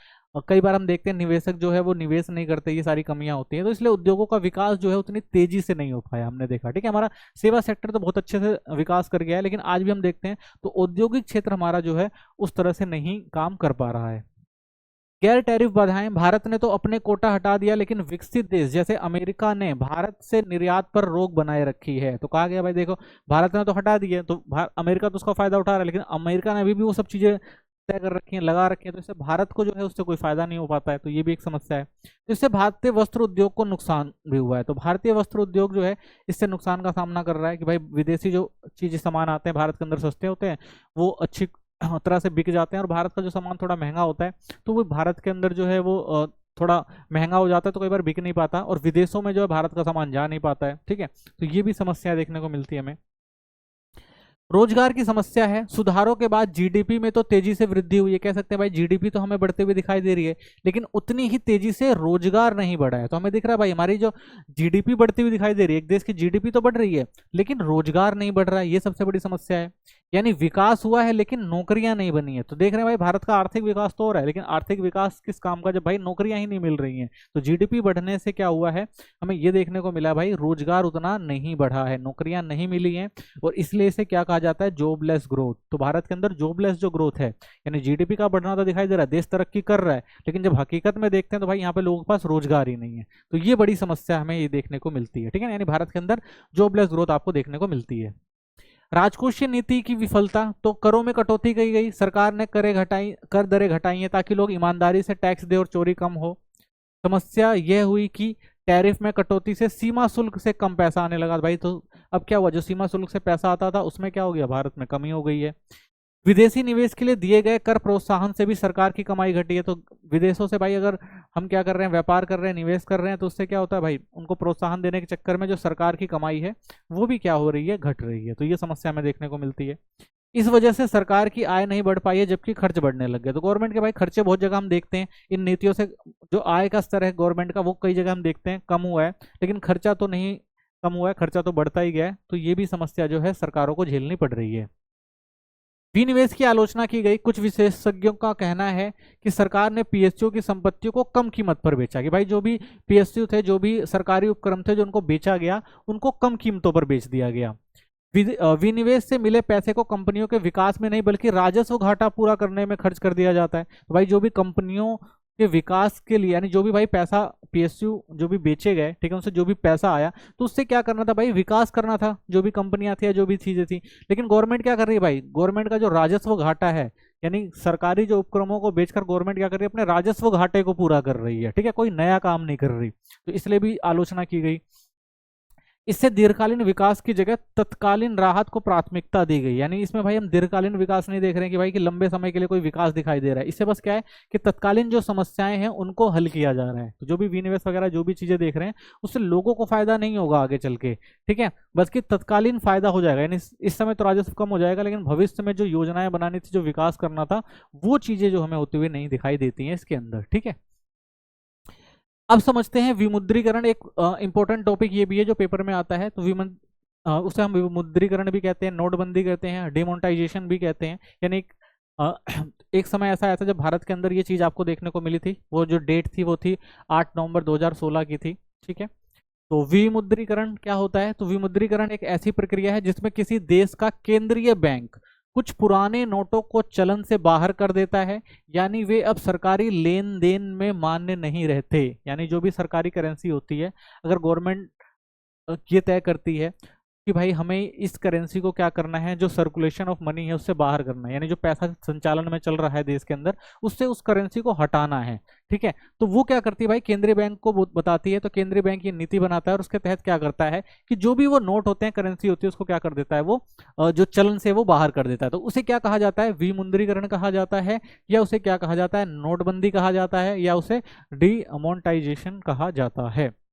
कई बार हम देखते हैं निवेशक जो है वो निवेश नहीं करते, ये सारी कमियां होती हैं, तो इसलिए उद्योगों का विकास जो है उतनी तेजी से नहीं हो पाया, हमने देखा। ठीक है, हमारा सेवा सेक्टर तो बहुत अच्छे से विकास कर गया है, लेकिन आज भी हम देखते हैं तो औद्योगिक क्षेत्र हमारा जो है उस तरह से नहीं काम कर पा रहा है। गैर टैरिफ बाधाएं, भारत ने तो अपने कोटा हटा दिया, लेकिन विकसित देश जैसे अमेरिका ने भारत से निर्यात पर रोक बनाए रखी है। तो कहा गया भाई देखो भारत ने तो हटा दिए, तो अमेरिका तो उसका फायदा उठा रहा है, लेकिन अमेरिका ने अभी भी वो सब चीजें तय कर रखी हैं, लगा रखी हैं, तो इससे भारत को जो है उससे कोई फायदा नहीं हो पाता है। तो ये भी एक समस्या है। तो इससे भारतीय वस्त्र उद्योग को नुकसान भी हुआ है। तो भारतीय वस्त्र उद्योग जो है इससे नुकसान का सामना कर रहा है कि भाई विदेशी जो चीजें सामान आते हैं भारत के अंदर सस्ते होते हैं, वो अच्छी तरह से बिक जाते हैं, और भारत का जो सामान थोड़ा महंगा होता है तो वो भारत के अंदर जो है वो थोड़ा महंगा हो जाता है, तो कई बार बिक नहीं पाता, और विदेशों में जो है भारत का सामान जा नहीं पाता है। ठीक है, तो ये भी समस्या देखने को मिलती है हमें। रोजगार की समस्या है, सुधारों के बाद जीडीपी में तो तेजी से वृद्धि हुई है, कह सकते हैं भाई जीडीपी तो हमें बढ़ते हुए दिखाई दे रही है, लेकिन उतनी ही तेजी से रोजगार नहीं बढ़ा है। तो हमें दिख रहा है भाई हमारी जो जीडीपी बढ़ती हुई दिखाई दे रही है, एक देश की जीडीपी तो बढ़ रही है लेकिन रोजगार नहीं बढ़ रहा है, ये सबसे बड़ी समस्या है। यानी विकास हुआ है लेकिन नौकरियां नहीं बनी है। तो देख रहे हैं भाई भारत का आर्थिक विकास तो हो रहा है, लेकिन आर्थिक विकास किस काम का जब भाई नौकरियां ही नहीं मिल रही हैं। तो जीडीपी बढ़ने से क्या हुआ है, हमें ये देखने को मिला भाई रोजगार उतना नहीं बढ़ा है, नौकरियां नहीं मिली हैं, और इसलिए इसे क्या कहा जाता है, जॉबलेस ग्रोथ। तो भारत के अंदर जॉबलेस जो ग्रोथ है, यानी जीडीपी का बढ़ना तो दिखाई दे रहा है, देश तरक्की कर रहा है, लेकिन जब हकीकत में देखते हैं तो भाई यहाँ पे लोगों के पास रोजगार ही नहीं है। तो ये बड़ी समस्या हमें ये देखने को मिलती है। ठीक है, यानी भारत के अंदर जॉबलेस ग्रोथ आपको देखने को मिलती है। राजकोषीय नीति की विफलता, तो करों में कटौती की गई, सरकार ने कर दरें घटाई हैं ताकि लोग ईमानदारी से टैक्स दे और चोरी कम हो। समस्या यह हुई कि टैरिफ में कटौती से सीमा शुल्क से कम पैसा आने लगा भाई। तो अब क्या हुआ, जो सीमा शुल्क से पैसा आता था उसमें क्या हो गया, भारत में कमी हो गई है। विदेशी निवेश के लिए दिए गए कर प्रोत्साहन से भी सरकार की कमाई घटी है। तो विदेशों से भाई अगर हम क्या कर रहे हैं, व्यापार कर रहे हैं, निवेश कर रहे हैं, तो उससे क्या होता है भाई, उनको प्रोत्साहन देने के चक्कर में जो सरकार की कमाई है वो भी क्या हो रही है, घट रही है। तो ये समस्या हमें देखने को मिलती है। इस वजह से सरकार की आय नहीं बढ़ पाई है जबकि खर्च बढ़ने लग गए। तो गवर्नमेंट के भाई खर्चे बहुत जगह हम देखते हैं, इन नीतियों से जो आय का स्तर है गवर्नमेंट का वो कई जगह हम देखते हैं कम हुआ है, लेकिन खर्चा तो नहीं कम हुआ है, खर्चा तो बढ़ता ही गया है। तो ये भी समस्या जो है सरकारों को झेलनी पड़ रही है। विनिवेश की आलोचना की गई, कुछ विशेषज्ञों का कहना है कि सरकार ने पीएसयू की संपत्तियों को कम कीमत पर बेचा, कि भाई जो भी पीएसयू थे, जो भी सरकारी उपक्रम थे जो उनको बेचा गया, उनको कम कीमतों पर बेच दिया गया। विनिवेश से मिले पैसे को कंपनियों के विकास में नहीं बल्कि राजस्व घाटा पूरा करने में खर्च कर दिया जाता है। तो भाई जो भी कंपनियों के विकास के लिए, यानी जो भी भाई पैसा पीएसयू जो भी बेचे गए, ठीक है, उनसे जो भी पैसा आया तो उससे क्या करना था भाई, विकास करना था, जो भी कंपनियां थी या जो भी चीजें थी। लेकिन गवर्नमेंट क्या कर रही है भाई, गवर्नमेंट का जो राजस्व घाटा है, यानी सरकारी जो उपक्रमों को बेचकर गवर्नमेंट क्या कर रही है, अपने राजस्व घाटे को पूरा कर रही है। ठीक है, कोई नया काम नहीं कर रही, तो इसलिए भी आलोचना की गई। इससे दीर्घकालीन विकास की जगह तत्कालीन राहत को प्राथमिकता दी गई। यानी इसमें भाई हम दीर्घकालीन विकास नहीं देख रहे हैं कि भाई कि लंबे समय के लिए कोई विकास दिखाई दे रहा है, इससे बस क्या है कि तत्कालीन जो समस्याएं हैं उनको हल किया जा रहा है। तो जो भी विनिवेश वगैरह जो भी चीजें देख रहे हैं उससे लोगों को फायदा नहीं होगा आगे चल के, ठीक है, बस कि तत्कालीन फायदा हो जाएगा। यानी इस समय तो राजस्व कम हो जाएगा, लेकिन भविष्य में जो योजनाएं बनानी थी, जो विकास करना था, वो चीजें जो हमें होते हुए नहीं दिखाई देती हैं इसके अंदर। ठीक है, अब समझते हैं विमुद्रीकरण। एक इंपॉर्टेंट टॉपिक ये भी है जो पेपर में आता है। तो उसे हम विमुद्रीकरण भी कहते हैं, नोटबंदी कहते हैं, डिमोनेटाइजेशन भी कहते हैं। यानी एक समय ऐसा आया था जब भारत के अंदर ये चीज आपको देखने को मिली थी, वो जो डेट थी वो थी 8 नवंबर 2016 की थी। ठीक है, तो विमुद्रीकरण क्या होता है, तो विमुद्रीकरण एक ऐसी प्रक्रिया है जिसमें किसी देश का केंद्रीय बैंक कुछ पुराने नोटों को चलन से बाहर कर देता है, यानी वे अब सरकारी लेन देन में मान्य नहीं रहते। यानी जो भी सरकारी करेंसी होती है, अगर गवर्नमेंट ये तय करती है कि भाई हमें इस करेंसी को क्या करना है, जो सर्कुलेशन ऑफ मनी है उससे बाहर करना है, यानी जो पैसा संचालन में चल रहा है देश के अंदर उससे उस करेंसी को हटाना है। ठीक है, तो वो क्या करती है भाई, केंद्रीय बैंक को बताती है, तो केंद्रीय बैंक ये नीति बनाता है और उसके तहत क्या करता है कि जो भी वो नोट होते हैं, करेंसी होती है, उसको क्या कर देता है, वो जो चलन से वो बाहर कर देता है। तो उसे क्या कहा जाता है, विमुद्रीकरण कहा जाता है, या उसे क्या कहा जाता है, नोटबंदी कहा जाता है, या उसे डीमोनेटाइजेशन कहा जाता है।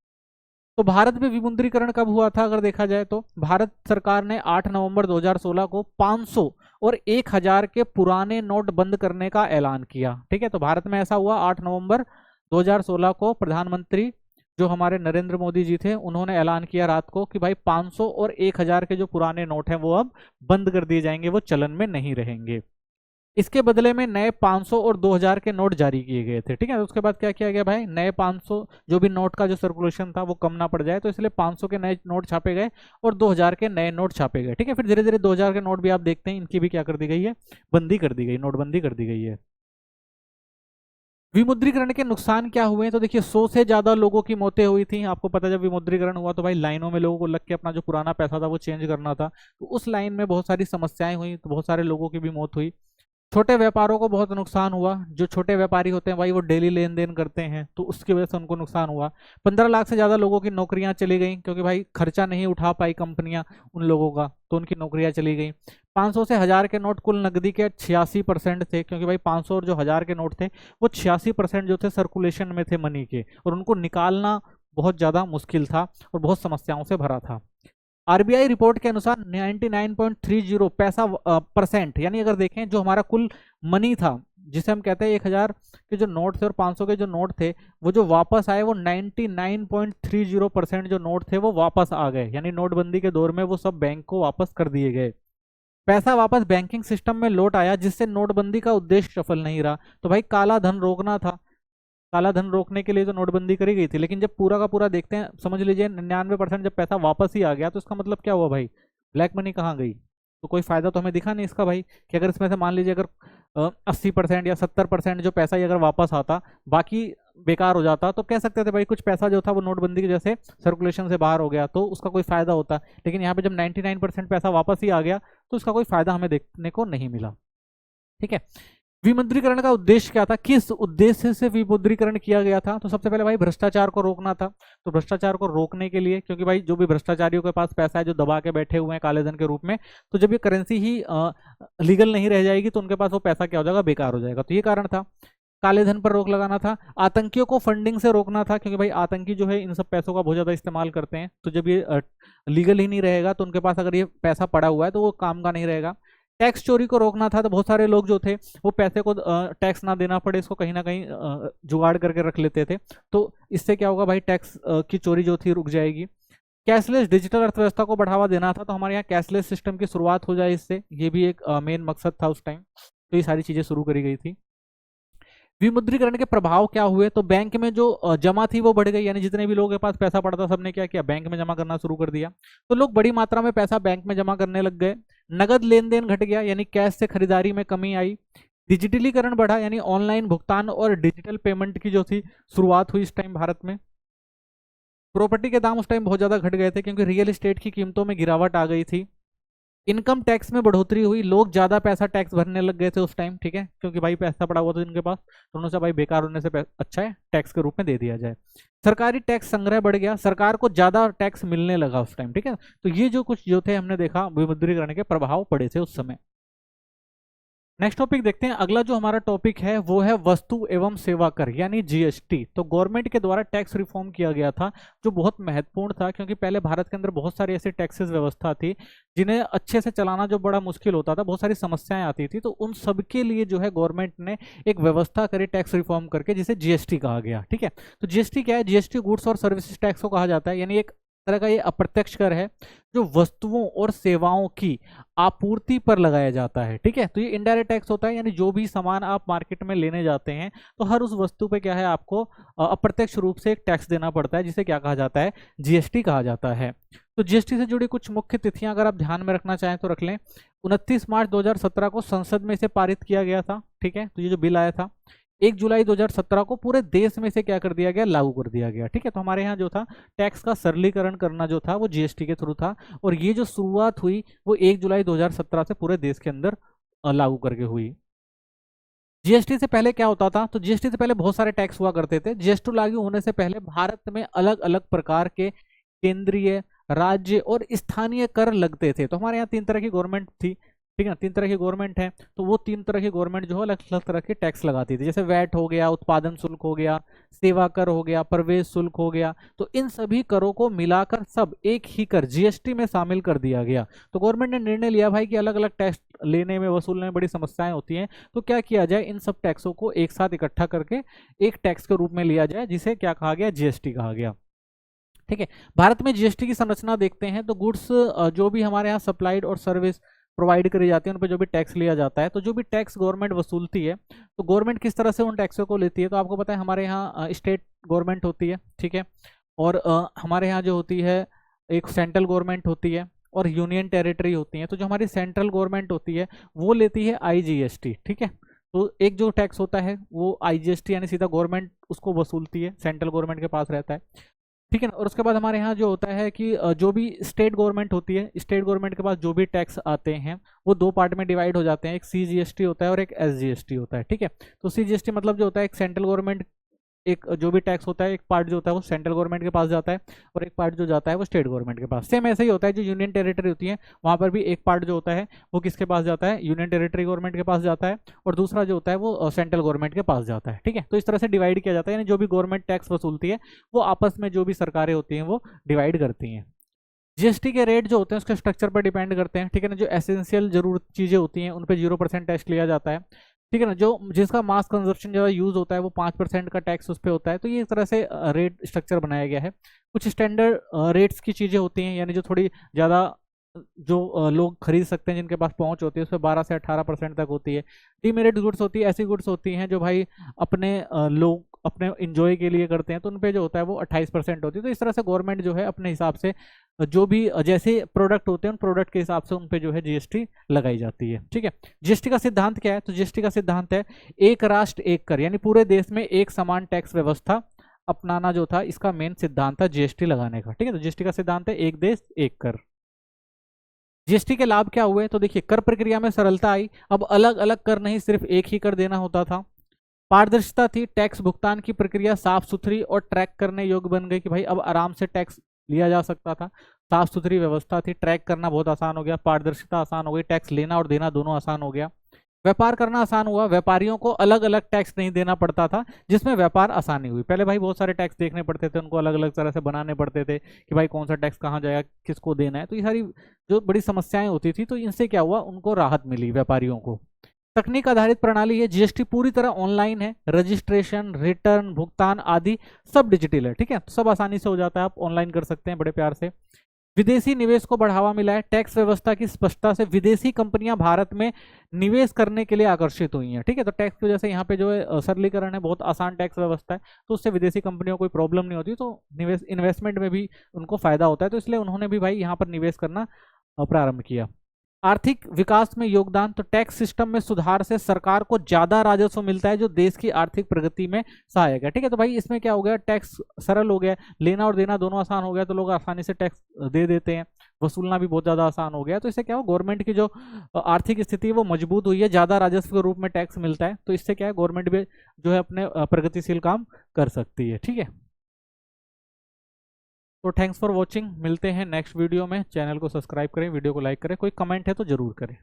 तो भारत में विमुद्रीकरण कब हुआ था, अगर देखा जाए तो भारत सरकार ने 8 नवंबर 2016 को 500 और 1000 के पुराने नोट बंद करने का ऐलान किया। ठीक है, तो भारत में ऐसा हुआ 8 नवंबर 2016 को प्रधानमंत्री जो हमारे नरेंद्र मोदी जी थे उन्होंने ऐलान किया रात को कि भाई 500 और 1000 के जो पुराने नोट हैं वो अब बंद कर दिए जाएंगे, वो चलन में नहीं रहेंगे। इसके बदले में नए 500 और 2000 के नोट जारी किए गए थे। ठीक है, तो उसके बाद क्या किया गया भाई, नए 500 जो भी नोट का जो सर्कुलेशन था वो कम ना पड़ जाए, तो इसलिए 500 के नए नोट छापे गए और 2000 के नए नोट छापे गए। ठीक है, फिर धीरे धीरे 2000 के नोट भी आप देखते हैं इनकी भी क्या कर दी गई है, बंदी कर दी गई, नोटबंदी कर दी गई है। विमुद्रीकरण के नुकसान क्या हुए हैं, तो देखिए 100 से ज्यादा लोगों की मौतें हुई थी। आपको पता है जब विमुद्रीकरण हुआ तो भाई लाइनों में लोगों को लग के अपना जो पुराना पैसा था वो चेंज करना था, तो उस लाइन में बहुत सारी समस्याएं हुई, तो बहुत सारे लोगों की भी मौत हुई। छोटे व्यापारों को बहुत नुकसान हुआ, जो छोटे व्यापारी होते हैं भाई वो डेली लेन देन करते हैं, तो उसकी वजह से उनको नुकसान हुआ। 15 लाख से ज्यादा लोगों की नौकरियां चली गई, क्योंकि भाई खर्चा नहीं उठा पाई कंपनियां उन लोगों का, तो उनकी नौकरियां चली गई। 500 से 1000 के नोट कुल नकदी के 86% थे, क्योंकि भाई 500 और जो 1000 के नोट थे वो 86% जो थे सर्कुलेशन में थे मनी के, और उनको निकालना बहुत ज्यादा मुश्किल था और बहुत समस्याओं से भरा था। आरबीआई रिपोर्ट के अनुसार 99.30 पैसा परसेंट, यानी अगर देखें जो हमारा कुल मनी था जिसे हम कहते हैं 1000 के जो नोट थे और 500 के जो नोट थे, वो जो वापस आए वो 99.30% जो नोट थे वो वापस आ गए, यानी नोटबंदी के दौर में वो सब बैंक को वापस कर दिए गए। पैसा वापस बैंकिंग सिस्टम में लौट आया, जिससे नोटबंदी का उद्देश्य सफल नहीं रहा। तो भाई काला धन रोकना था, काला धन रोकने के लिए तो नोटबंदी करी गई थी, लेकिन जब पूरा का पूरा देखते हैं, समझ लीजिए 99% जब पैसा वापस ही आ गया, तो इसका मतलब क्या हुआ भाई, ब्लैक मनी कहाँ गई, तो कोई फायदा तो हमें दिखा नहीं इसका भाई। कि अगर इसमें से मान लीजिए अगर 80% या 70% जो पैसा ही अगर वापस आता, बाकी बेकार हो जाता, तो कह सकते थे भाई कुछ पैसा जो था वो नोटबंदी की जैसे सर्कुलेशन से बाहर हो गया, तो उसका कोई फायदा होता। लेकिन यहाँ पे जब 99% पैसा वापस ही आ गया, तो उसका कोई फायदा हमें देखने को नहीं मिला। ठीक है, विमुद्रीकरण का उद्देश्य क्या था, किस उद्देश्य से विमुद्रीकरण किया गया था, तो सबसे पहले भाई भ्रष्टाचार को रोकना था। तो भ्रष्टाचार को रोकने के लिए, क्योंकि भाई जो भी भ्रष्टाचारियों के पास पैसा है जो दबा के बैठे हुए हैं काले धन के रूप में, तो जब ये करेंसी ही लीगल नहीं रह जाएगी तो उनके पास वो पैसा क्या हो जाएगा, बेकार हो जाएगा, तो ये कारण था। काले धन पर रोक लगाना था। आतंकियों को फंडिंग से रोकना था, क्योंकि भाई आतंकी जो है इन सब पैसों का बहुत ज्यादा इस्तेमाल करते हैं, तो जब ये लीगल ही नहीं रहेगा तो उनके पास अगर ये पैसा पड़ा हुआ है तो वो काम का नहीं रहेगा। टैक्स चोरी को रोकना था, तो बहुत सारे लोग जो थे वो पैसे को टैक्स ना देना पड़े, इसको कहीं ना कहीं जुगाड़ करके रख लेते थे, तो इससे क्या होगा भाई, टैक्स की चोरी जो थी रुक जाएगी। कैशलेस डिजिटल अर्थव्यवस्था को बढ़ावा देना था, तो हमारे यहाँ कैशलेस सिस्टम की शुरुआत हो जाए इससे, ये भी एक मेन मकसद था उस टाइम, तो ये सारी चीजें शुरू करी गई थी। विमुद्रीकरण के प्रभाव क्या हुए, तो बैंक में जो जमा थी वो बढ़ गई, यानी जितने भी लोगों के पास पैसा पड़ा था सबने क्या किया, बैंक में जमा करना शुरू कर दिया, तो लोग बड़ी मात्रा में पैसा बैंक में जमा करने लग गए। नगद लेन देन घट गया, यानी कैश से खरीदारी में कमी आई। डिजिटलीकरण बढ़ा, यानी ऑनलाइन भुगतान और डिजिटल पेमेंट की जो थी शुरुआत हुई इस टाइम भारत में। प्रॉपर्टी के दाम उस टाइम बहुत ज्यादा घट गए थे, क्योंकि रियल एस्टेट की कीमतों में गिरावट आ गई थी। इनकम टैक्स में बढ़ोतरी हुई, लोग ज्यादा पैसा टैक्स भरने लग गए थे उस टाइम। ठीक है, क्योंकि भाई पैसा पड़ा हुआ था इनके पास, तो उन्होंने भाई बेकार होने से अच्छा है टैक्स के रूप में दे दिया जाए। सरकारी टैक्स संग्रह बढ़ गया, सरकार को ज्यादा टैक्स मिलने लगा उस टाइम। ठीक है, तो ये जो कुछ जो थे हमने देखा विमुद्रीकरण के प्रभाव पड़े थे उस समय। नेक्स्ट टॉपिक देखते हैं। अगला जो हमारा टॉपिक है वो है वस्तु एवं सेवा कर, यानी जीएसटी। तो गवर्नमेंट के द्वारा टैक्स रिफॉर्म किया गया था, जो बहुत महत्वपूर्ण था, क्योंकि पहले भारत के अंदर बहुत सारी ऐसी टैक्सेस व्यवस्था थी जिन्हें अच्छे से चलाना जो बड़ा मुश्किल होता था, बहुत सारी समस्याएं आती थी, तो उन सब के लिए जो है गवर्नमेंट ने एक व्यवस्था करी टैक्स रिफॉर्म करके, जिसे जीएसटी कहा गया। ठीक है, तो जीएसटी क्या है, जीएसटी गुड्स और सर्विसेज टैक्स को कहा जाता है, यानी एक तरह का ये अप्रत्यक्ष कर है जो वस्तुओं और सेवाओं की आपूर्ति पर लगाया जाता है। ठीक है, तो ये इनडायरेक्ट टैक्स होता है, यानी जो भी सामान आप मार्केट में लेने जाते हैं तो हर उस वस्तु पे क्या है, आपको अप्रत्यक्ष रूप से एक टैक्स देना पड़ता है, जिसे क्या कहा जाता है, जीएसटी कहा जाता है। तो जीएसटी से जुड़ी कुछ मुख्य तिथियां अगर आप ध्यान में रखना चाहें तो रख लें। 29 मार्च 2017 को संसद में इसे पारित किया गया था। ठीक है, तो ये जो बिल आया था 1 जुलाई 2017 को पूरे देश में से क्या कर दिया गया, लागू कर दिया गया। ठीक है, तो हमारे यहाँ जो था टैक्स का सरलीकरण करना जो था वो जीएसटी के थ्रू था, और ये जो शुरुआत हुई वो 1 जुलाई 2017 से पूरे देश के अंदर लागू करके हुई। जीएसटी से पहले क्या होता था, तो जीएसटी से पहले बहुत सारे टैक्स हुआ करते थे। जीएसटी लागू होने से पहले भारत में अलग अलग प्रकार के केंद्रीय, राज्य और स्थानीय कर लगते थे। तो हमारे यहाँ 3 तरह की गवर्नमेंट थी, ठीक है ना, 3 तरह की गवर्नमेंट है। तो वो 3 तरह की गवर्नमेंट जो है अलग अलग तरह के टैक्स लगाती थी, जैसे वैट हो गया, उत्पादन शुल्क हो गया, सेवा कर हो गया, प्रवेश शुल्क हो गया। तो इन सभी करों को मिलाकर सब एक ही कर जीएसटी में शामिल कर दिया गया। तो गवर्नमेंट ने निर्णय लिया भाई कि अलग अलग टैक्स लेने में, वसूलने में बड़ी समस्याएं होती हैं, तो क्या किया जाए, इन सब टैक्सों को एक साथ इकट्ठा करके एक टैक्स के रूप में लिया जाए, जिसे क्या कहा गया, जीएसटी कहा गया। ठीक है, भारत में जीएसटी की संरचना देखते हैं तो गुड्स जो भी हमारे यहाँ सप्लाइड और सर्विस प्रोवाइड करी जाती है उन पर जो भी टैक्स लिया जाता है, तो जो भी टैक्स गवर्नमेंट वसूलती है, तो गवर्नमेंट किस तरह से उन टैक्सों को लेती है, तो आपको पता है हमारे यहाँ स्टेट गवर्नमेंट होती है, ठीक है, और हमारे यहाँ जो होती है एक सेंट्रल गवर्नमेंट होती है और यूनियन टेरिटरी होती है। तो जो हमारी सेंट्रल गवर्नमेंट होती है वो लेती है आईजीएसटी, ठीक है, तो एक जो टैक्स होता है वो आईजीएसटी यानी सीधा गवर्नमेंट उसको वसूलती है, सेंट्रल गवर्नमेंट के पास रहता है, ठीक है ना। और उसके बाद हमारे यहाँ जो होता है कि जो भी स्टेट गवर्नमेंट होती है, स्टेट गवर्नमेंट के पास जो भी टैक्स आते हैं वो 2 पार्ट में डिवाइड हो जाते हैं, एक सीजीएसटी होता है और एक एसजीएसटी होता है, ठीक है। तो सीजीएसटी मतलब जो होता है एक सेंट्रल गवर्नमेंट, एक जो भी टैक्स होता है एक पार्ट जो होता है वो सेंट्रल गवर्नमेंट के पास जाता है और एक पार्ट जो जाता है वो स्टेट गवर्नमेंट के पास। सेम ऐसा ही होता है जो यूनियन टेरिटरी होती है वहां पर भी एक पार्ट जो होता है वो किसके पास जाता है, यूनियन टेरिटरी गवर्नमेंट के पास जाता है, और दूसरा जो होता है वो सेंट्रल गवर्नमेंट के पास जाता है, ठीक है। तो इस तरह से डिवाइड किया जाता है, यानी जो भी गवर्नमेंट टैक्स वसूलती है वो आपस में जो भी सरकारें होती हैं वो डिवाइड करती हैं। जीएसटी के रेट जो होते हैं उसके स्ट्रक्चर पर डिपेंड करते हैं, ठीक है ना। जो एसेंशियल जरूरत चीजें होती हैं उन पर 0% टैक्स लिया जाता है, ठीक है ना। जो जिसका मास कंजप्शन ज़्यादा यूज होता है वो 5% का टैक्स उस पर होता है। तो ये एक तरह से रेट स्ट्रक्चर बनाया गया है। कुछ स्टैंडर्ड रेट्स की चीज़ें होती हैं, यानी जो थोड़ी ज़्यादा जो लोग खरीद सकते हैं, जिनके पास पहुंच होती है, उस पर 12 से 18% तक होती है। डीमेरिट गुड्स होती है, ऐसी गुड्स होती हैं जो भाई अपने लोग अपने इंजॉय के लिए करते हैं, तो उन पे जो होता है वो 28% होती है। तो इस तरह से गवर्नमेंट जो है अपने हिसाब से जो भी जैसे प्रोडक्ट होते हैं उन प्रोडक्ट के हिसाब से उन पे जो है जीएसटी लगाई जाती है, ठीक है। जीएसटी का सिद्धांत क्या है, तो जीएसटी का सिद्धांत है एक राष्ट्र एक कर, यानी पूरे देश में एक समान टैक्स व्यवस्था अपनाना जो था इसका मेन सिद्धांत था जीएसटी लगाने का, ठीक है। तो जीएसटी का सिद्धांत है एक देश एक कर। जीएसटी के लाभ क्या हुए, तो देखिए कर प्रक्रिया में सरलता आई, अब अलग अलग कर नहीं सिर्फ एक ही कर देना होता था। पारदर्शिता थी, टैक्स भुगतान की प्रक्रिया साफ सुथरी और ट्रैक करने योग्य बन गई कि भाई अब आराम से टैक्स लिया जा सकता था। साफ सुथरी व्यवस्था थी, ट्रैक करना बहुत आसान हो गया, पारदर्शिता आसान हो गई, टैक्स लेना और देना दोनों आसान हो गया। व्यापार करना आसान हुआ, व्यापारियों को अलग अलग टैक्स नहीं देना पड़ता था, जिसमें व्यापार आसानी हुई। पहले भाई बहुत सारे टैक्स देखने पड़ते थे, उनको अलग अलग तरह से बनाने पड़ते थे कि भाई कौन सा टैक्स कहाँ जाएगा, किसको देना है, तो ये सारी जो बड़ी समस्याएं होती थी, तो इनसे क्या हुआ, उनको राहत मिली व्यापारियों को। तकनीक आधारित प्रणाली है, जीएसटी पूरी तरह ऑनलाइन है, रजिस्ट्रेशन, रिटर्न, भुगतान आदि सब डिजिटल है, ठीक है, तो सब आसानी से हो जाता है, आप ऑनलाइन कर सकते हैं बड़े प्यार से। विदेशी निवेश को बढ़ावा मिला है, टैक्स व्यवस्था की स्पष्टता से विदेशी कंपनियां भारत में निवेश करने के लिए आकर्षित हुई हैं, ठीक है। तो टैक्स की वजह से यहाँ पे जो है सरलीकरण है, बहुत आसान टैक्स व्यवस्था है, तो उससे विदेशी कंपनियों को कोई प्रॉब्लम नहीं होती, तो निवेश इन्वेस्टमेंट में भी उनको फायदा होता है, तो इसलिए उन्होंने भी भाई यहाँ पर निवेश करना प्रारंभ किया। आर्थिक विकास में योगदान, तो टैक्स सिस्टम में सुधार से सरकार को ज्यादा राजस्व मिलता है जो देश की आर्थिक प्रगति में सहायक है, ठीक है। तो भाई इसमें क्या हो गया, टैक्स सरल हो गया, लेना और देना दोनों आसान हो गया, तो लोग आसानी से टैक्स दे देते हैं, वसूलना भी बहुत ज्यादा आसान हो गया। तो इससे क्या हो, गवर्नमेंट की जो आर्थिक स्थिति है वो मजबूत हुई है, ज्यादा राजस्व के रूप में टैक्स मिलता है, तो इससे क्या है, गवर्नमेंट भी जो है अपने प्रगतिशील काम कर सकती है, ठीक है। तो थैंक्स फॉर वॉचिंग, मिलते हैं नेक्स्ट वीडियो में। चैनल को सब्सक्राइब करें, वीडियो को लाइक करें, कोई कमेंट है तो जरूर करें।